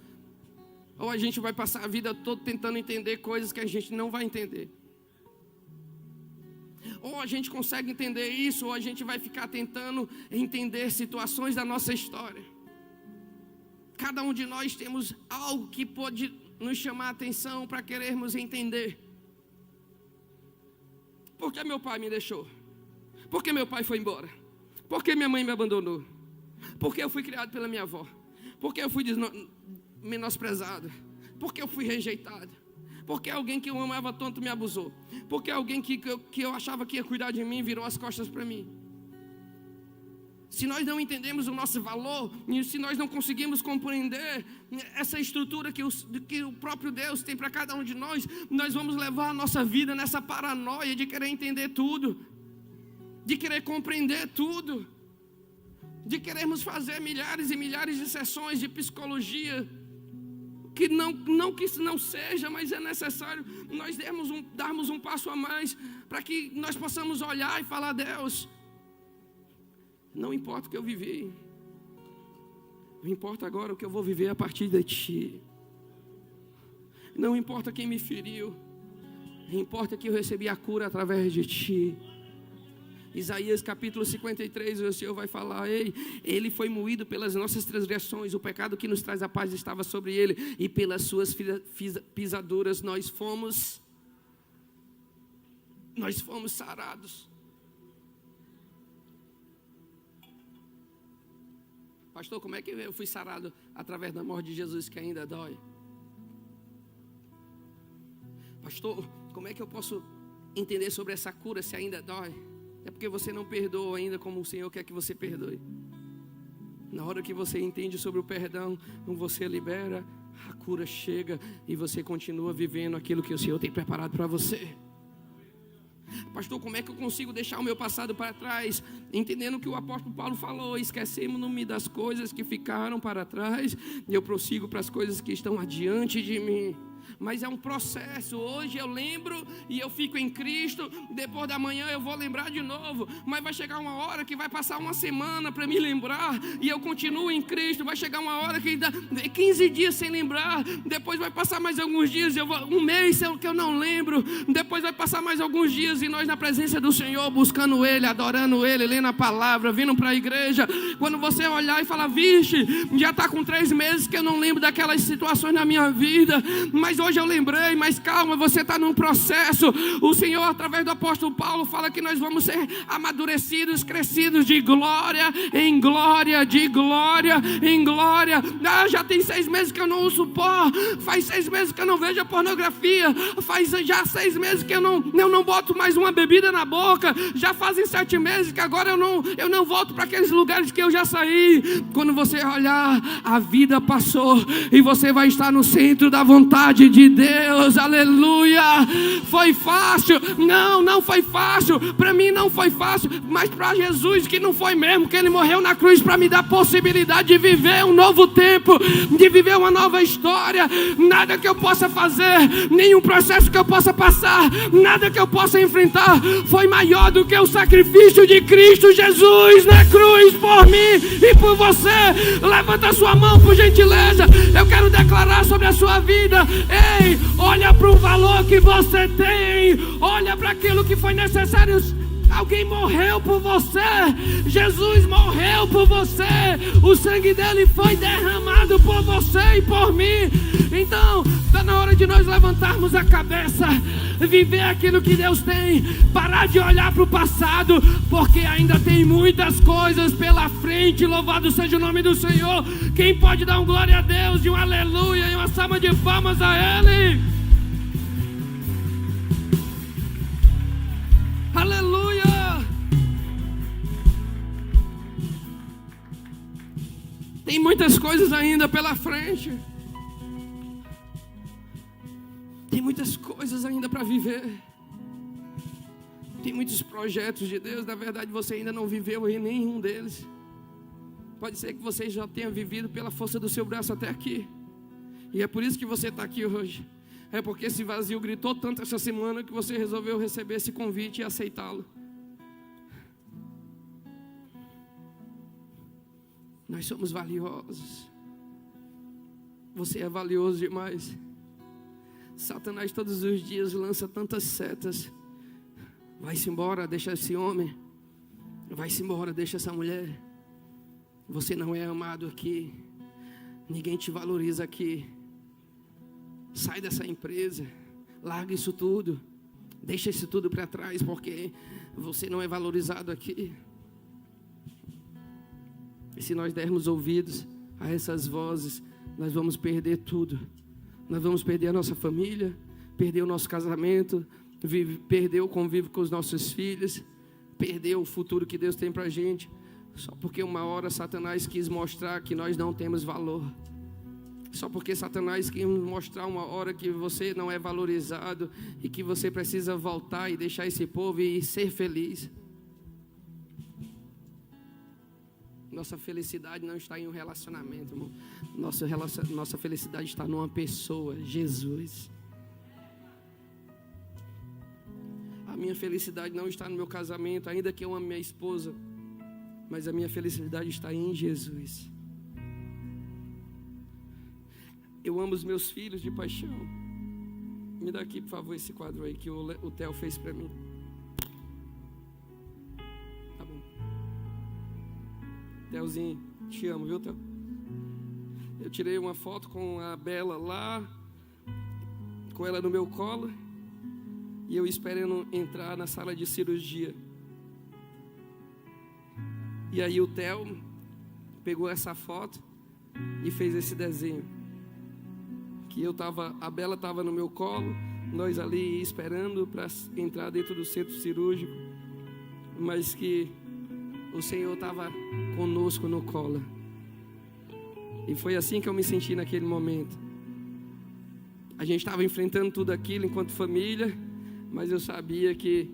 ou a gente vai passar a vida toda tentando entender coisas que a gente não vai entender. Ou a gente consegue entender isso, ou a gente vai ficar tentando entender situações da nossa história. Cada um de nós temos algo que pode nos chamar a atenção para querermos entender. Por que meu pai me deixou? Por que meu pai foi embora? Por que minha mãe me abandonou? Por que eu fui criado pela minha avó? Por que eu fui menosprezado? Por que eu fui rejeitado? Porque alguém que eu amava tanto me abusou. Porque alguém que eu achava que ia cuidar de mim virou as costas para mim. Se nós não entendemos o nosso valor, e se nós não conseguimos compreender essa estrutura que o próprio Deus tem para cada um de nós, nós vamos levar a nossa vida nessa paranoia de querer entender tudo, de querer compreender tudo, de querermos fazer milhares e milhares de sessões de psicologia, que não que isso não seja, mas é necessário nós darmos um passo a mais, para que nós possamos olhar e falar: Deus, não importa o que eu vivi, não importa agora o que eu vou viver a partir de Ti, não importa quem me feriu, importa que eu recebi a cura através de Ti. Isaías capítulo 53, o Senhor vai falar: ei, Ele foi moído pelas nossas transgressões, o pecado que nos traz a paz estava sobre Ele, e pelas suas pisaduras nós fomos sarados. Pastor, como é que eu fui sarado? Através da morte de Jesus, que ainda dói. Pastor, como é que eu posso entender sobre essa cura se ainda dói? É porque você não perdoa ainda como o Senhor quer que você perdoe. Na hora que você entende sobre o perdão, você libera, a cura chega e você continua vivendo aquilo que o Senhor tem preparado para você. Pastor, como é que eu consigo deixar o meu passado para trás? Entendendo o que o apóstolo Paulo falou: esquecemos-nos das coisas que ficaram para trás e eu prossigo para as coisas que estão adiante de mim. Mas é um processo. Hoje eu lembro e eu fico em Cristo. Depois da manhã eu vou lembrar de novo. Mas vai chegar uma hora que vai passar uma semana para me lembrar e eu continuo em Cristo. Vai chegar uma hora que dá 15 dias sem lembrar. Depois vai passar mais alguns dias, um mês que eu não lembro. Depois vai passar mais alguns dias e nós na presença do Senhor, buscando Ele, adorando Ele, lendo a palavra, vindo para a igreja. Quando você olhar e falar: vixe, já está com 3 meses que eu não lembro daquelas situações na minha vida, mas hoje eu lembrei. Mas calma, você está num processo. O Senhor, através do apóstolo Paulo, fala que nós vamos ser amadurecidos, crescidos de glória em glória, de glória em glória. Já tem 6 meses que eu não uso pó, faz 6 meses que eu não vejo a pornografia, faz já 6 meses que eu não boto mais uma bebida na boca, já fazem 7 meses que agora eu não volto para aqueles lugares que eu já saí. Quando você olhar, a vida passou e você vai estar no centro da vontade de Deus. Aleluia. Foi fácil? Não foi fácil. Para mim não foi fácil, mas para Jesus que não foi mesmo, que Ele morreu na cruz para me dar a possibilidade de viver um novo tempo, de viver uma nova história. Nada que eu possa fazer, nenhum processo que eu possa passar, nada que eu possa enfrentar foi maior do que o sacrifício de Cristo Jesus na cruz por mim e por você. Levanta a sua mão, por gentileza. Eu quero declarar sobre a sua vida. Ei, olha para o valor que você tem. Olha para aquilo que foi necessário. Alguém morreu por você. Jesus morreu por você. O sangue dele foi derramado por você e por mim. Então, está na hora de nós levantarmos a cabeça, viver aquilo que Deus tem, parar de olhar para o passado, porque ainda tem muitas coisas pela frente. Louvado seja o nome do Senhor. Quem pode dar um glória a Deus, de um aleluia e uma salva de palmas a Ele? Aleluia! Tem muitas coisas ainda pela frente. Tem muitas coisas ainda para viver. Tem muitos projetos de Deus. Na verdade, você ainda não viveu em nenhum deles. Pode ser que você já tenha vivido pela força do seu braço até aqui. E é por isso que você está aqui hoje. É porque esse vazio gritou tanto essa semana que você resolveu receber esse convite e aceitá-lo. Nós somos valiosos. Você é valioso demais. Satanás todos os dias lança tantas setas. Vai-se embora, deixa esse homem. Vai-se embora, deixa essa mulher. Você não é amado aqui. Ninguém te valoriza aqui. Sai dessa empresa. Larga isso tudo. Deixa isso tudo para trás, porque você não é valorizado aqui. E se nós dermos ouvidos a essas vozes, nós vamos perder tudo. Nós vamos perder a nossa família, perder o nosso casamento, perder o convívio com os nossos filhos, perder o futuro que Deus tem para a gente, só porque uma hora Satanás quis mostrar que nós não temos valor. Só porque Satanás quis mostrar uma hora que você não é valorizado e que você precisa voltar e deixar esse povo e ser feliz. Nossa felicidade não está em um relacionamento, irmão. Nossa felicidade está numa pessoa, Jesus. A minha felicidade não está no meu casamento, ainda que eu ame minha esposa, mas a minha felicidade está em Jesus. Eu amo os meus filhos de paixão. Me dá aqui, por favor, esse quadro aí que o Theo fez para mim. Tá bom. Theozinho, te amo, viu, Theo? Eu tirei uma foto com a Bela lá, com ela no meu colo, e eu esperando entrar na sala de cirurgia. E aí o Theo pegou essa foto e fez esse desenho. Que a Bela estava no meu colo, nós ali esperando para entrar dentro do centro cirúrgico, mas que o Senhor estava conosco no colo. E foi assim que eu me senti naquele momento. A gente estava enfrentando tudo aquilo enquanto família, mas eu sabia que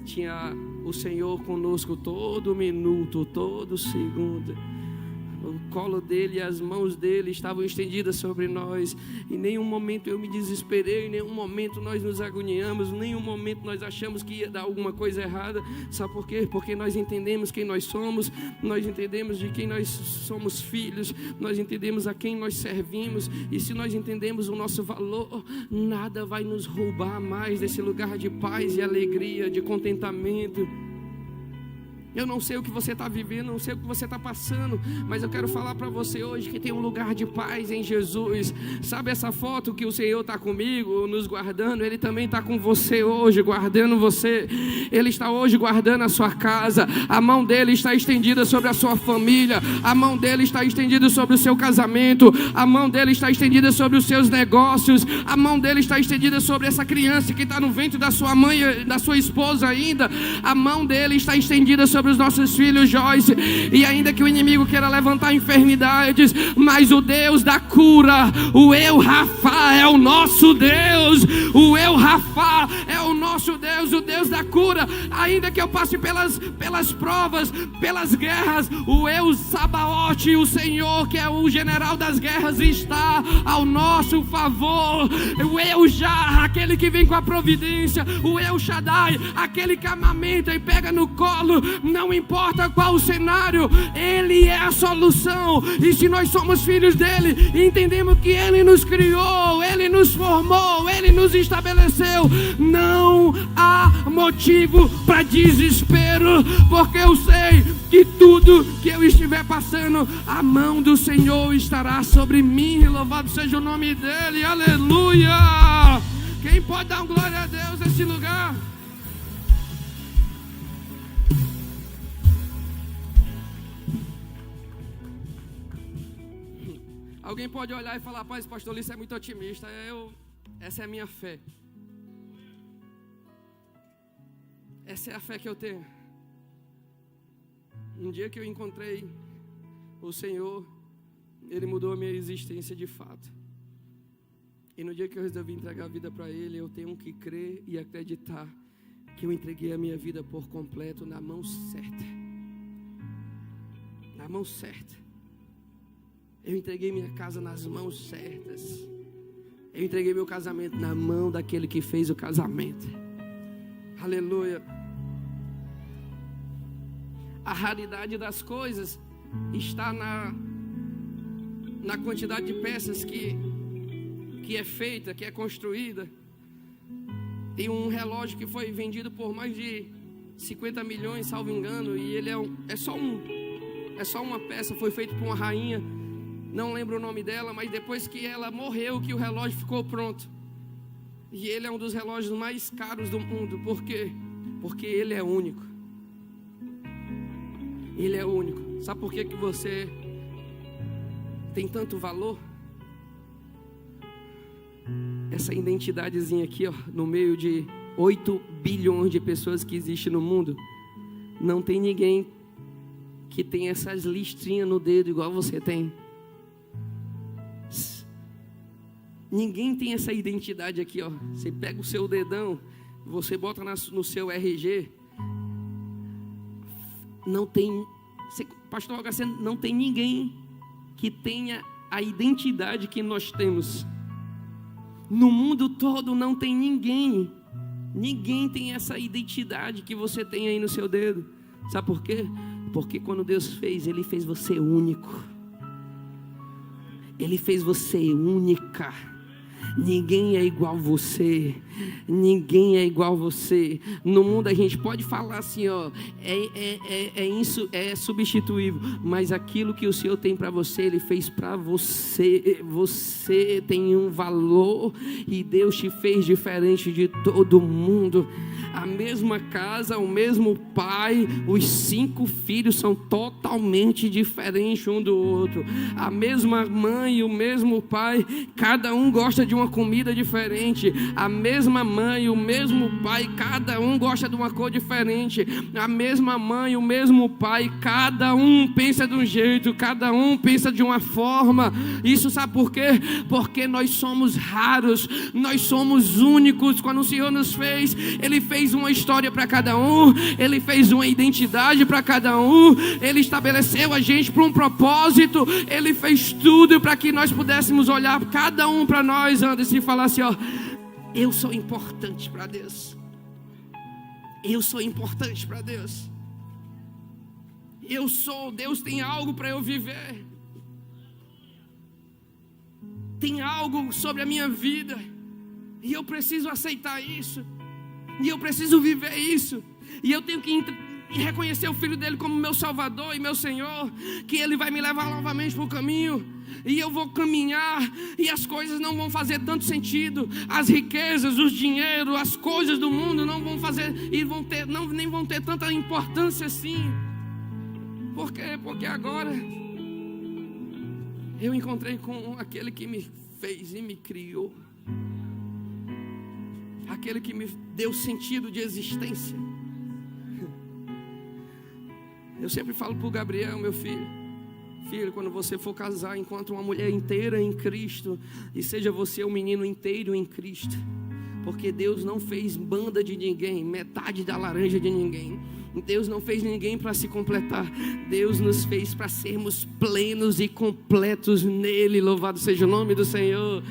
tinha o Senhor conosco todo minuto, todo segundo. O colo dele e as mãos dele estavam estendidas sobre nós. Em nenhum momento eu me desesperei, em nenhum momento nós nos agoniamos, em nenhum momento nós achamos que ia dar alguma coisa errada. Sabe por quê? Porque nós entendemos quem nós somos, nós entendemos de quem nós somos filhos, nós entendemos a quem nós servimos. E se nós entendemos o nosso valor, nada vai nos roubar mais desse lugar de paz e alegria, de contentamento. Eu não sei o que você está vivendo, não sei o que você está passando, mas eu quero falar para você hoje que tem um lugar de paz em Jesus. Sabe essa foto que o Senhor está comigo, nos guardando? Ele também está com você hoje, guardando você. Ele está hoje guardando a sua casa. A mão dele está estendida sobre a sua família. A mão dele está estendida sobre o seu casamento. A mão dele está estendida sobre os seus negócios. A mão dele está estendida sobre essa criança que está no ventre da sua mãe, da sua esposa ainda. A mão dele está estendida sobre os nossos filhos, Joyce. E ainda que o inimigo queira levantar enfermidades, mas o Deus da cura, o Eu Rafa é o nosso Deus. O Eu Rafa é o nosso Deus, o Deus da cura. Ainda que eu passe pelas provas, pelas guerras, o Eu Sabaote, o Senhor que é o general das guerras, está ao nosso favor. O Eu Já, aquele que vem com a providência. O Eu Shaddai, aquele que amamenta e pega no colo. Não importa qual o cenário, Ele é a solução. E se nós somos filhos dele, entendemos que Ele nos criou, Ele nos formou, Ele nos estabeleceu. Não há motivo para desespero, porque eu sei que tudo que eu estiver passando, a mão do Senhor estará sobre mim. Louvado seja o nome dEle, aleluia! Quem pode dar glória a Deus nesse lugar? Alguém pode olhar e falar: "Pai, esse pastor Lício é muito otimista." Essa é a minha fé. Essa é a fé que eu tenho. Um dia que eu encontrei o Senhor, Ele mudou a minha existência de fato. E no dia que eu resolvi entregar a vida para Ele, eu tenho que crer e acreditar que eu entreguei a minha vida por completo na mão certa. Na mão certa. Eu entreguei minha casa nas mãos certas. Eu entreguei meu casamento na mão daquele que fez o casamento. Aleluia. A raridade das coisas está na quantidade de peças que é feita, que é construída. Tem um relógio que foi vendido por mais de 50 milhões, salvo engano, e ele é só uma peça, foi feito por uma rainha. Não lembro o nome dela, mas depois que ela morreu, que o relógio ficou pronto. E ele é um dos relógios mais caros do mundo. Por quê? Porque ele é único. Ele é único. Sabe por que você tem tanto valor? Essa identidadezinha aqui, ó, no meio de 8 bilhões de pessoas que existem no mundo, não tem ninguém que tem essas listrinhas no dedo igual você tem. Ninguém tem essa identidade aqui, ó. Você pega o seu dedão, você bota no seu RG. Não tem, pastor HC, não tem ninguém que tenha a identidade que nós temos. No mundo todo não tem ninguém. Ninguém tem essa identidade que você tem aí no seu dedo. Sabe por quê? Porque quando Deus fez, Ele fez você único. Ele fez você única. Ninguém é igual você. Ninguém é igual você. No mundo a gente pode falar assim, ó, isso é substituível, mas aquilo que o Senhor tem para você, Ele fez para você. Você tem um valor e Deus te fez diferente de todo mundo. A mesma casa, o mesmo pai, os 5 filhos são totalmente diferentes um do outro. A mesma mãe e o mesmo pai, cada um gosta de uma comida diferente. A mesma mãe e o mesmo pai, cada um gosta de uma cor diferente. A mesma mãe e o mesmo pai, cada um pensa de um jeito, cada um pensa de uma forma. Isso sabe por quê? Porque nós somos raros, nós somos únicos. Quando o Senhor nos fez, Ele fez uma história para cada um, Ele fez uma identidade para cada um, Ele estabeleceu a gente para um propósito, Ele fez tudo para que nós pudéssemos olhar cada um para nós antes e falar assim, ó, eu sou importante para Deus. Eu sou importante para Deus. Deus tem algo para eu viver. Tem algo sobre a minha vida. E eu preciso aceitar isso. E eu preciso viver isso. E eu tenho que reconhecer o Filho dele como meu Salvador e meu Senhor. Que Ele vai me levar novamente para o caminho. E eu vou caminhar. E as coisas não vão fazer tanto sentido. As riquezas, os dinheiros, as coisas do mundo não vão fazer. E nem vão ter tanta importância assim. Por quê? Porque agora eu encontrei com aquele que me fez e me criou. Aquele que me deu sentido de existência. Eu sempre falo para o Gabriel, meu filho: filho, quando você for casar, encontre uma mulher inteira em Cristo. E seja você um menino inteiro em Cristo. Porque Deus não fez banda de ninguém, metade da laranja de ninguém. Deus não fez ninguém para se completar. Deus nos fez para sermos plenos e completos nele. Louvado seja o nome do Senhor.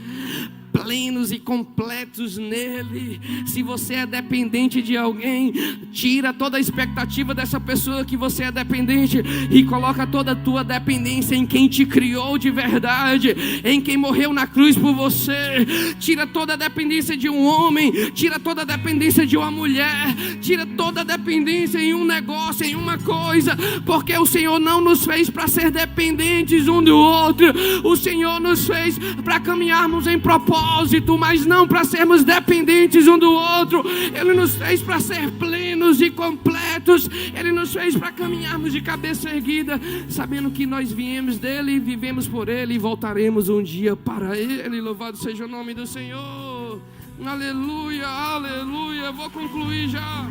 plenos e completos nele. Se você é dependente de alguém, tira toda a expectativa dessa pessoa que você é dependente e coloca toda a tua dependência em quem te criou de verdade, em quem morreu na cruz por você. Tira toda a dependência de um homem, tira toda a dependência de uma mulher, tira toda a dependência em um negócio, em uma coisa, porque o Senhor não nos fez para ser dependentes um do outro. O Senhor nos fez para caminharmos em propósito, mas não para sermos dependentes um do outro. Ele nos fez para ser plenos e completos. Ele nos fez para caminharmos de cabeça erguida, sabendo que nós viemos dele, vivemos por ele e voltaremos um dia para ele. Louvado seja o nome do Senhor. Aleluia, aleluia. Vou concluir já.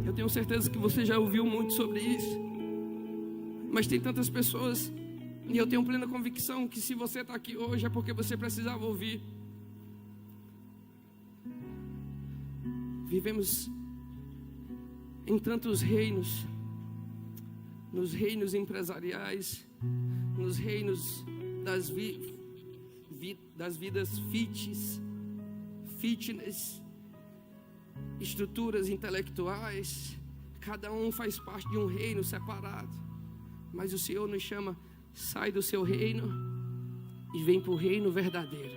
Eu tenho certeza que você já ouviu muito sobre isso, mas tem tantas pessoas, e eu tenho plena convicção que se você está aqui hoje é porque você precisava ouvir. Vivemos em tantos reinos, nos reinos empresariais, nos reinos das vidas fitness, estruturas intelectuais. Cada um faz parte de um reino separado, mas o Senhor nos chama: sai do seu reino e vem para o reino verdadeiro.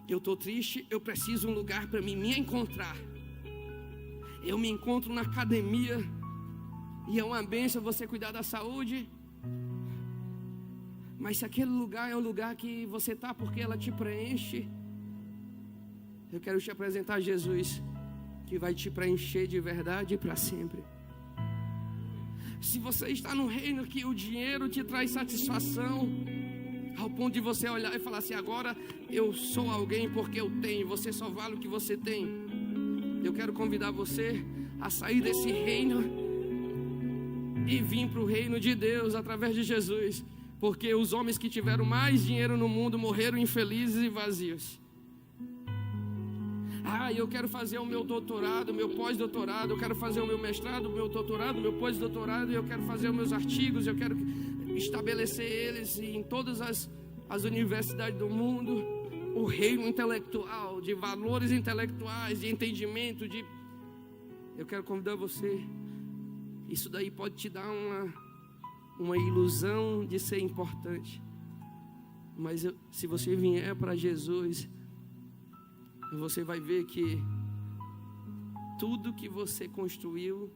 Eu estou triste, eu preciso de um lugar para me encontrar. Eu me encontro na academia, e é uma bênção você cuidar da saúde, mas se aquele lugar é o lugar que você está porque ela te preenche, eu quero te apresentar Jesus, que vai te preencher de verdade para sempre. Se você está no reino que o dinheiro te traz satisfação, ao ponto de você olhar e falar assim: agora eu sou alguém porque eu tenho, você só vale o que você tem. Eu quero convidar você a sair desse reino e vir para o reino de Deus através de Jesus, porque os homens que tiveram mais dinheiro no mundo morreram infelizes e vazios. Eu quero fazer o meu doutorado, meu pós-doutorado, eu quero fazer o meu mestrado, meu doutorado, meu pós-doutorado, eu quero fazer os meus artigos, eu quero estabelecer eles em todas as universidades do mundo. O reino intelectual, de valores intelectuais, de entendimento, eu quero convidar você. Isso daí pode te dar uma ilusão de ser importante, mas se você vier para Jesus, você vai ver que tudo que você construiu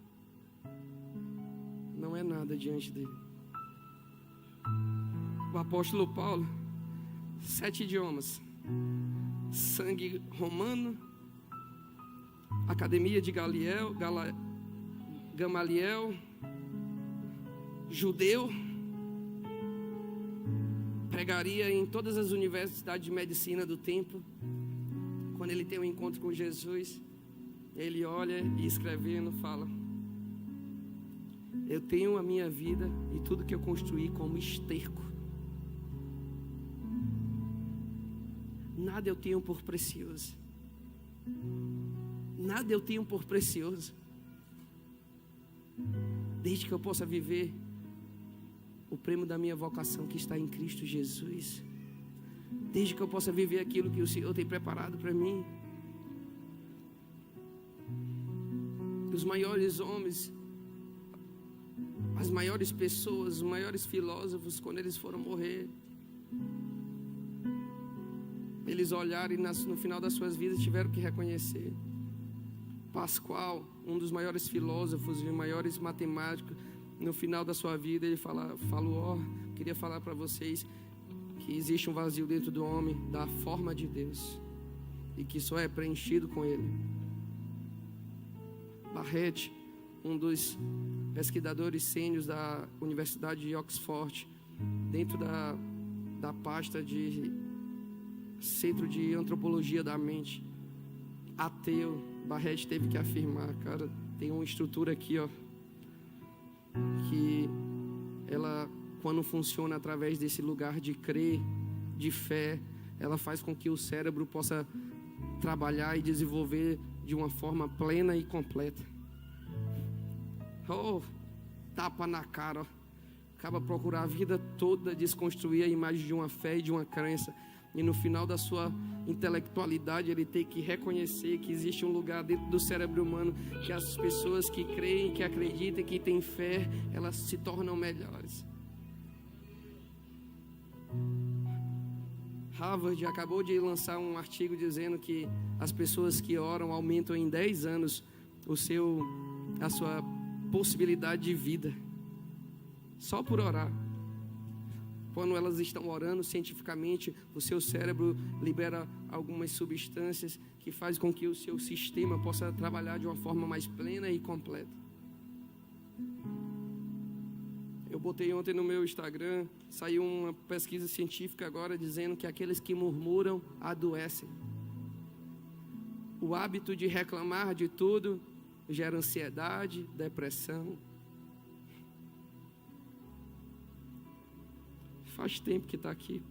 não é nada diante dele. O apóstolo Paulo, 7 idiomas, sangue romano, academia de Gamaliel, judeu, pregaria em todas as universidades de medicina do tempo. Quando ele tem um encontro com Jesus, ele olha e escrevendo fala: eu tenho a minha vida e tudo que eu construí como esterco. Nada eu tenho por precioso. Nada eu tenho por precioso, desde que eu possa viver o prêmio da minha vocação que está em Cristo Jesus. Desde que eu possa viver aquilo que o Senhor tem preparado para mim. Os maiores homens, as maiores pessoas, os maiores filósofos, quando eles foram morrer, eles olharam e no final das suas vidas tiveram que reconhecer. Pascoal, um dos maiores filósofos e maiores matemáticos, no final da sua vida ele falou: queria falar para vocês que existe um vazio dentro do homem da forma de Deus e que só é preenchido com ele. Barrett, um dos pesquisadores sêniores da Universidade de Oxford, dentro da pasta de Centro de Antropologia da Mente, ateu, Barrett teve que afirmar: cara, tem uma estrutura aqui, que ela, quando funciona através desse lugar de crer, de fé, ela faz com que o cérebro possa trabalhar e desenvolver de uma forma plena e completa. Oh, tapa na cara, ó. Acaba procurar a vida toda desconstruir a imagem de uma fé e de uma crença. E no final da sua intelectualidade, ele tem que reconhecer que existe um lugar dentro do cérebro humano que as pessoas que creem, que acreditam, que têm fé, elas se tornam melhores. Harvard acabou de lançar um artigo dizendo que as pessoas que oram aumentam em 10 anos a sua possibilidade de vida. Só por orar. Quando elas estão orando cientificamente, o seu cérebro libera algumas substâncias que faz com que o seu sistema possa trabalhar de uma forma mais plena e completa. Eu botei ontem no meu Instagram, saiu uma pesquisa científica agora dizendo que aqueles que murmuram adoecem. O hábito de reclamar de tudo gera ansiedade, depressão. Faz tempo que está aqui.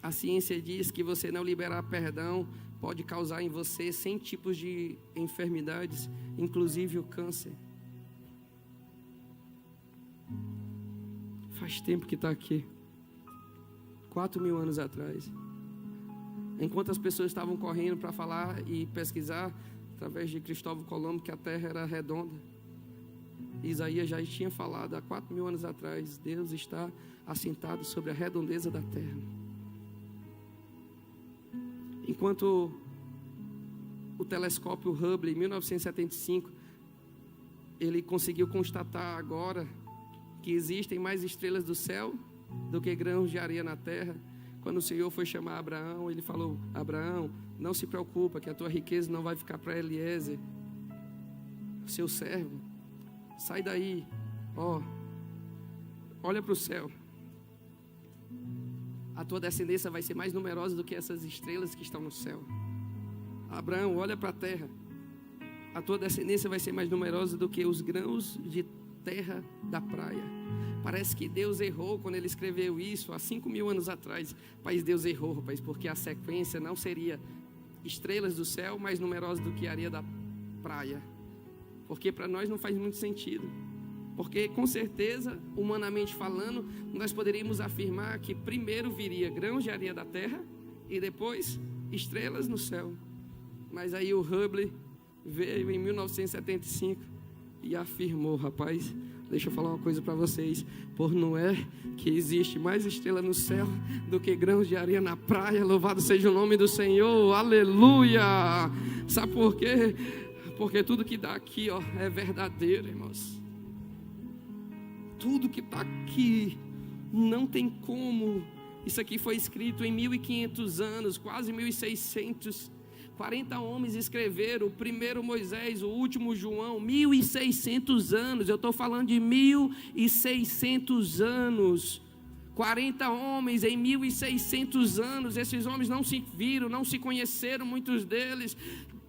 A ciência diz que você não liberar perdão pode causar em você 100 tipos de enfermidades, inclusive o câncer. Faz tempo que está aqui. 4.000 anos atrás. Enquanto as pessoas estavam correndo para falar e pesquisar, através de Cristóvão Colombo, que a Terra era redonda, Isaías já tinha falado há 4.000 anos atrás: Deus está assentado sobre a redondeza da terra. Enquanto o telescópio Hubble, em 1975, ele conseguiu constatar agora que existem mais estrelas do céu do que grãos de areia na terra. Quando o Senhor foi chamar Abraão, ele falou: Abraão, não se preocupa que a tua riqueza não vai ficar para Eliezer, seu servo. Sai daí, olha para o céu. A tua descendência vai ser mais numerosa do que essas estrelas que estão no céu. Abraão, olha para a terra. A tua descendência vai ser mais numerosa do que os grãos de terra da praia. Parece que Deus errou quando ele escreveu isso há 5.000 anos atrás. Mas Deus errou, rapaz, porque a sequência não seria estrelas do céu mais numerosas do que a areia da praia. Porque para nós não faz muito sentido. Porque com certeza, humanamente falando, nós poderíamos afirmar que primeiro viria grãos de areia da terra e depois estrelas no céu. Mas aí o Hubble veio em 1975 e afirmou: rapaz, deixa eu falar uma coisa para vocês. Por Noé, que existe mais estrela no céu do que grãos de areia na praia. Louvado seja o nome do Senhor, aleluia. Sabe por quê? Porque tudo que dá aqui, é verdadeiro, irmãos. Tudo que está aqui, não tem como. Isso aqui foi escrito em 1.500 anos, quase 1.600. 40 homens escreveram, o primeiro Moisés, o último João, 1.600 anos. Eu estou falando de 1.600 anos. 40 homens em 1.600 anos. Esses homens não se viram, não se conheceram, muitos deles.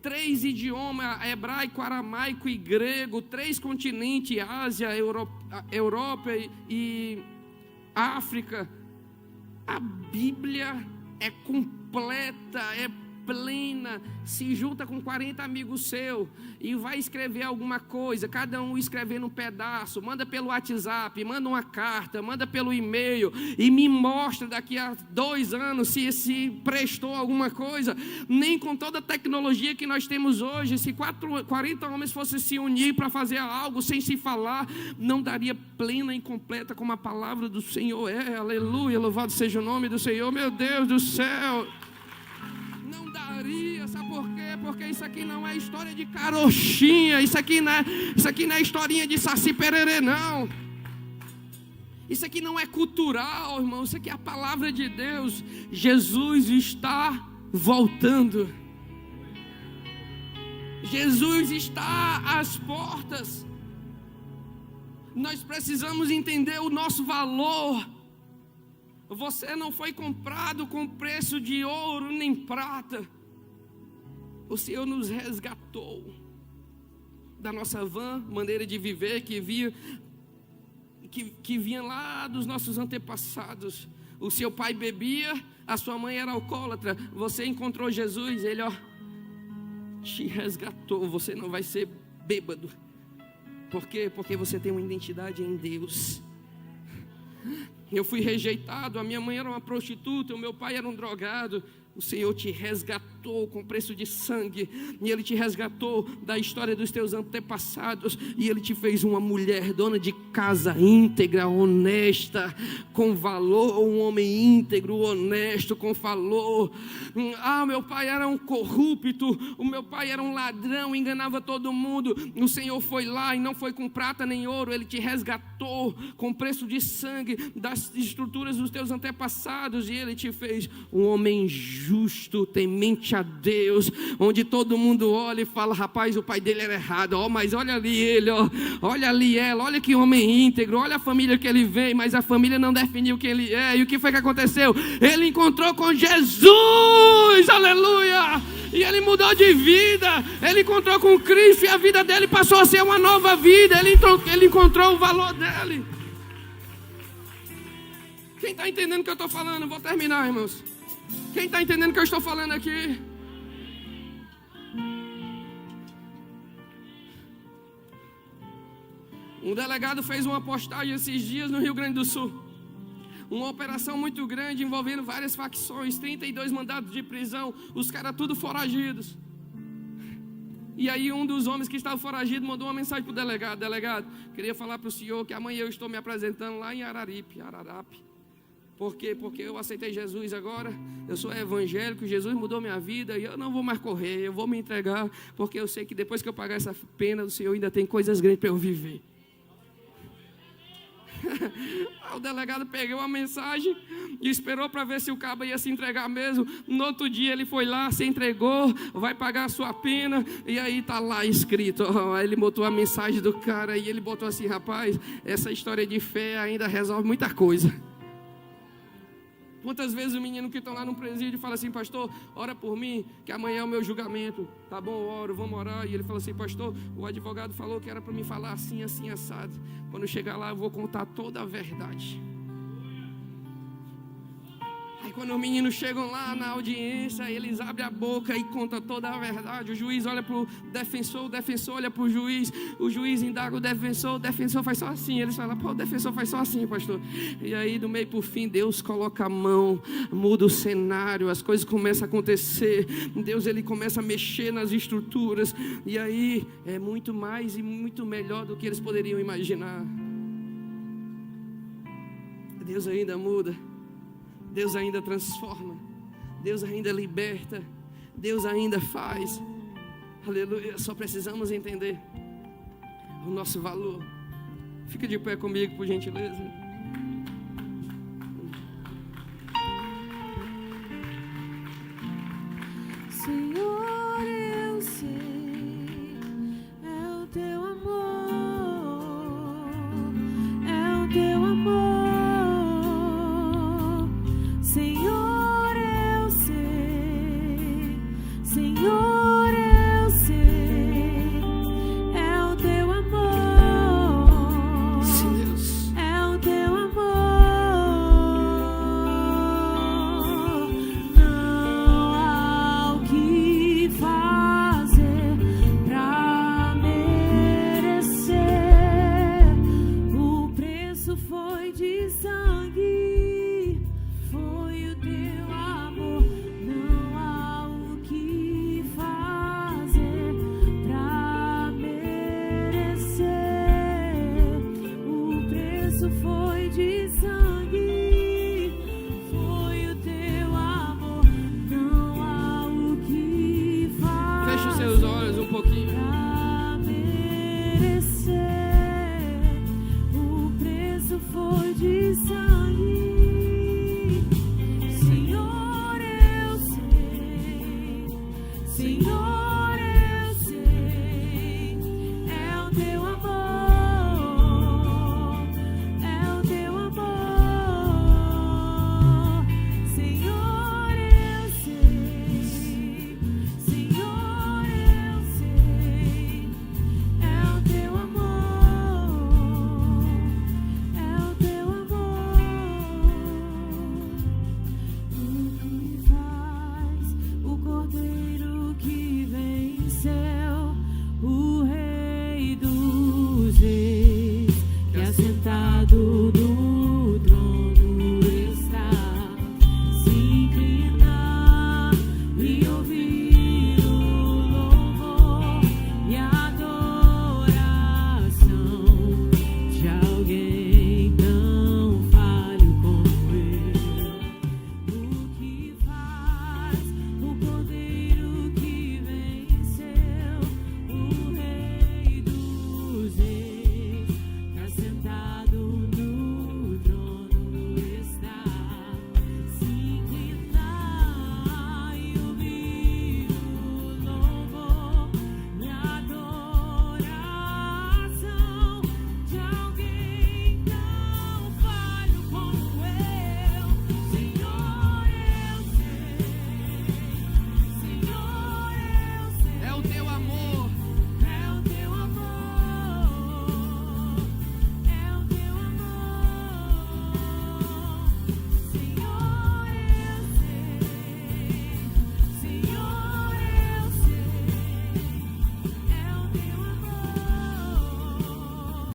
3 idiomas, hebraico, aramaico e grego, 3 continentes, Ásia, Europa e África. A Bíblia é completa, é plena. Se junta com 40 amigos seus e vai escrever alguma coisa, cada um escrevendo um pedaço, manda pelo WhatsApp, manda uma carta, manda pelo e-mail e me mostra daqui a 2 anos se prestou alguma coisa. Nem com toda a tecnologia que nós temos hoje, se 40 homens fossem se unir para fazer algo sem se falar, não daria plena e completa como a palavra do Senhor é. Aleluia, louvado seja o nome do Senhor. Meu Deus do céu, não daria. Sabe por quê? Porque isso aqui não é história de carochinha. Isso aqui não é historinha de Saci Pererê, não. Isso aqui não é cultural, irmão. Isso aqui é a palavra de Deus. Jesus está voltando. Jesus está às portas. Nós precisamos entender o nosso valor. Você não foi comprado com preço de ouro nem prata. O Senhor nos resgatou da nossa vã maneira de viver que vinha lá dos nossos antepassados. O seu pai bebia, a sua mãe era alcoólatra. Você encontrou Jesus, ele te resgatou. Você não vai ser bêbado. Por quê? Porque você tem uma identidade em Deus. Eu fui rejeitado, a minha mãe era uma prostituta, o meu pai era um drogado. O Senhor te resgatou com preço de sangue. E Ele te resgatou da história dos teus antepassados. E Ele te fez uma mulher dona de casa, íntegra, honesta, com valor. Um homem íntegro, honesto, com valor. Meu pai era um corrupto. O meu pai era um ladrão, enganava todo mundo. O Senhor foi lá e não foi com prata nem ouro. Ele te resgatou com preço de sangue das estruturas dos teus antepassados. E Ele te fez um homem justo, temente a Deus, onde todo mundo olha e fala: rapaz, o pai dele era errado, mas olha ali ele, olha ali ela, olha que homem íntegro, olha a família que ele vem, mas a família não definiu quem ele é. E o que foi que aconteceu? Ele encontrou com Jesus, aleluia, e ele mudou de vida. Ele encontrou com Cristo e a vida dele passou a ser uma nova vida. Ele encontrou o valor dele. Quem está entendendo o que eu estou falando? Vou terminar, irmãos. Quem está entendendo o que eu estou falando aqui? Um delegado fez uma postagem esses dias no Rio Grande do Sul. Uma operação muito grande envolvendo várias facções, 32 mandados de prisão, os caras tudo foragidos. E aí um dos homens que estava foragido mandou uma mensagem para o delegado: delegado, queria falar para o senhor que amanhã eu estou me apresentando lá em Ararape. Por quê? Porque eu aceitei Jesus agora, eu sou evangélico, Jesus mudou minha vida e eu não vou mais correr, eu vou me entregar, porque eu sei que depois que eu pagar essa pena, o Senhor ainda tem coisas grandes para eu viver. O delegado pegou a mensagem e esperou para ver se o cabo ia se entregar mesmo. No outro dia ele foi lá, se entregou, vai pagar a sua pena. E aí está lá escrito, ele botou a mensagem do cara e ele botou assim: rapaz, essa história de fé ainda resolve muita coisa. Quantas vezes o menino que está lá no presídio fala assim: pastor, ora por mim, que amanhã é o meu julgamento. Tá bom, oro, vamos orar. E ele fala assim: pastor, o advogado falou que era para me falar assim, assim, assado. Quando chegar lá eu vou contar toda a verdade. Aí quando os meninos chegam lá na audiência, eles abrem a boca e contam toda a verdade. O juiz olha para o defensor olha para o juiz indaga o defensor faz só assim. Eles falam: pô, o defensor faz só assim, pastor. E aí do meio para o fim, Deus coloca a mão, muda o cenário, as coisas começam a acontecer. Deus, ele começa a mexer nas estruturas. E aí é muito mais e muito melhor do que eles poderiam imaginar. Deus ainda muda. Deus ainda transforma, Deus ainda liberta, Deus ainda faz. Aleluia, só precisamos entender o nosso valor. Fica de pé comigo, por gentileza. Senhor, eu sei, é o teu amor, é o teu amor. Senhor, eu sei, Senhor, eu sei, é o teu amor, Sim, Deus. é o teu amor. Não há o que fazer pra merecer, o preço foi de sangue. Senhor,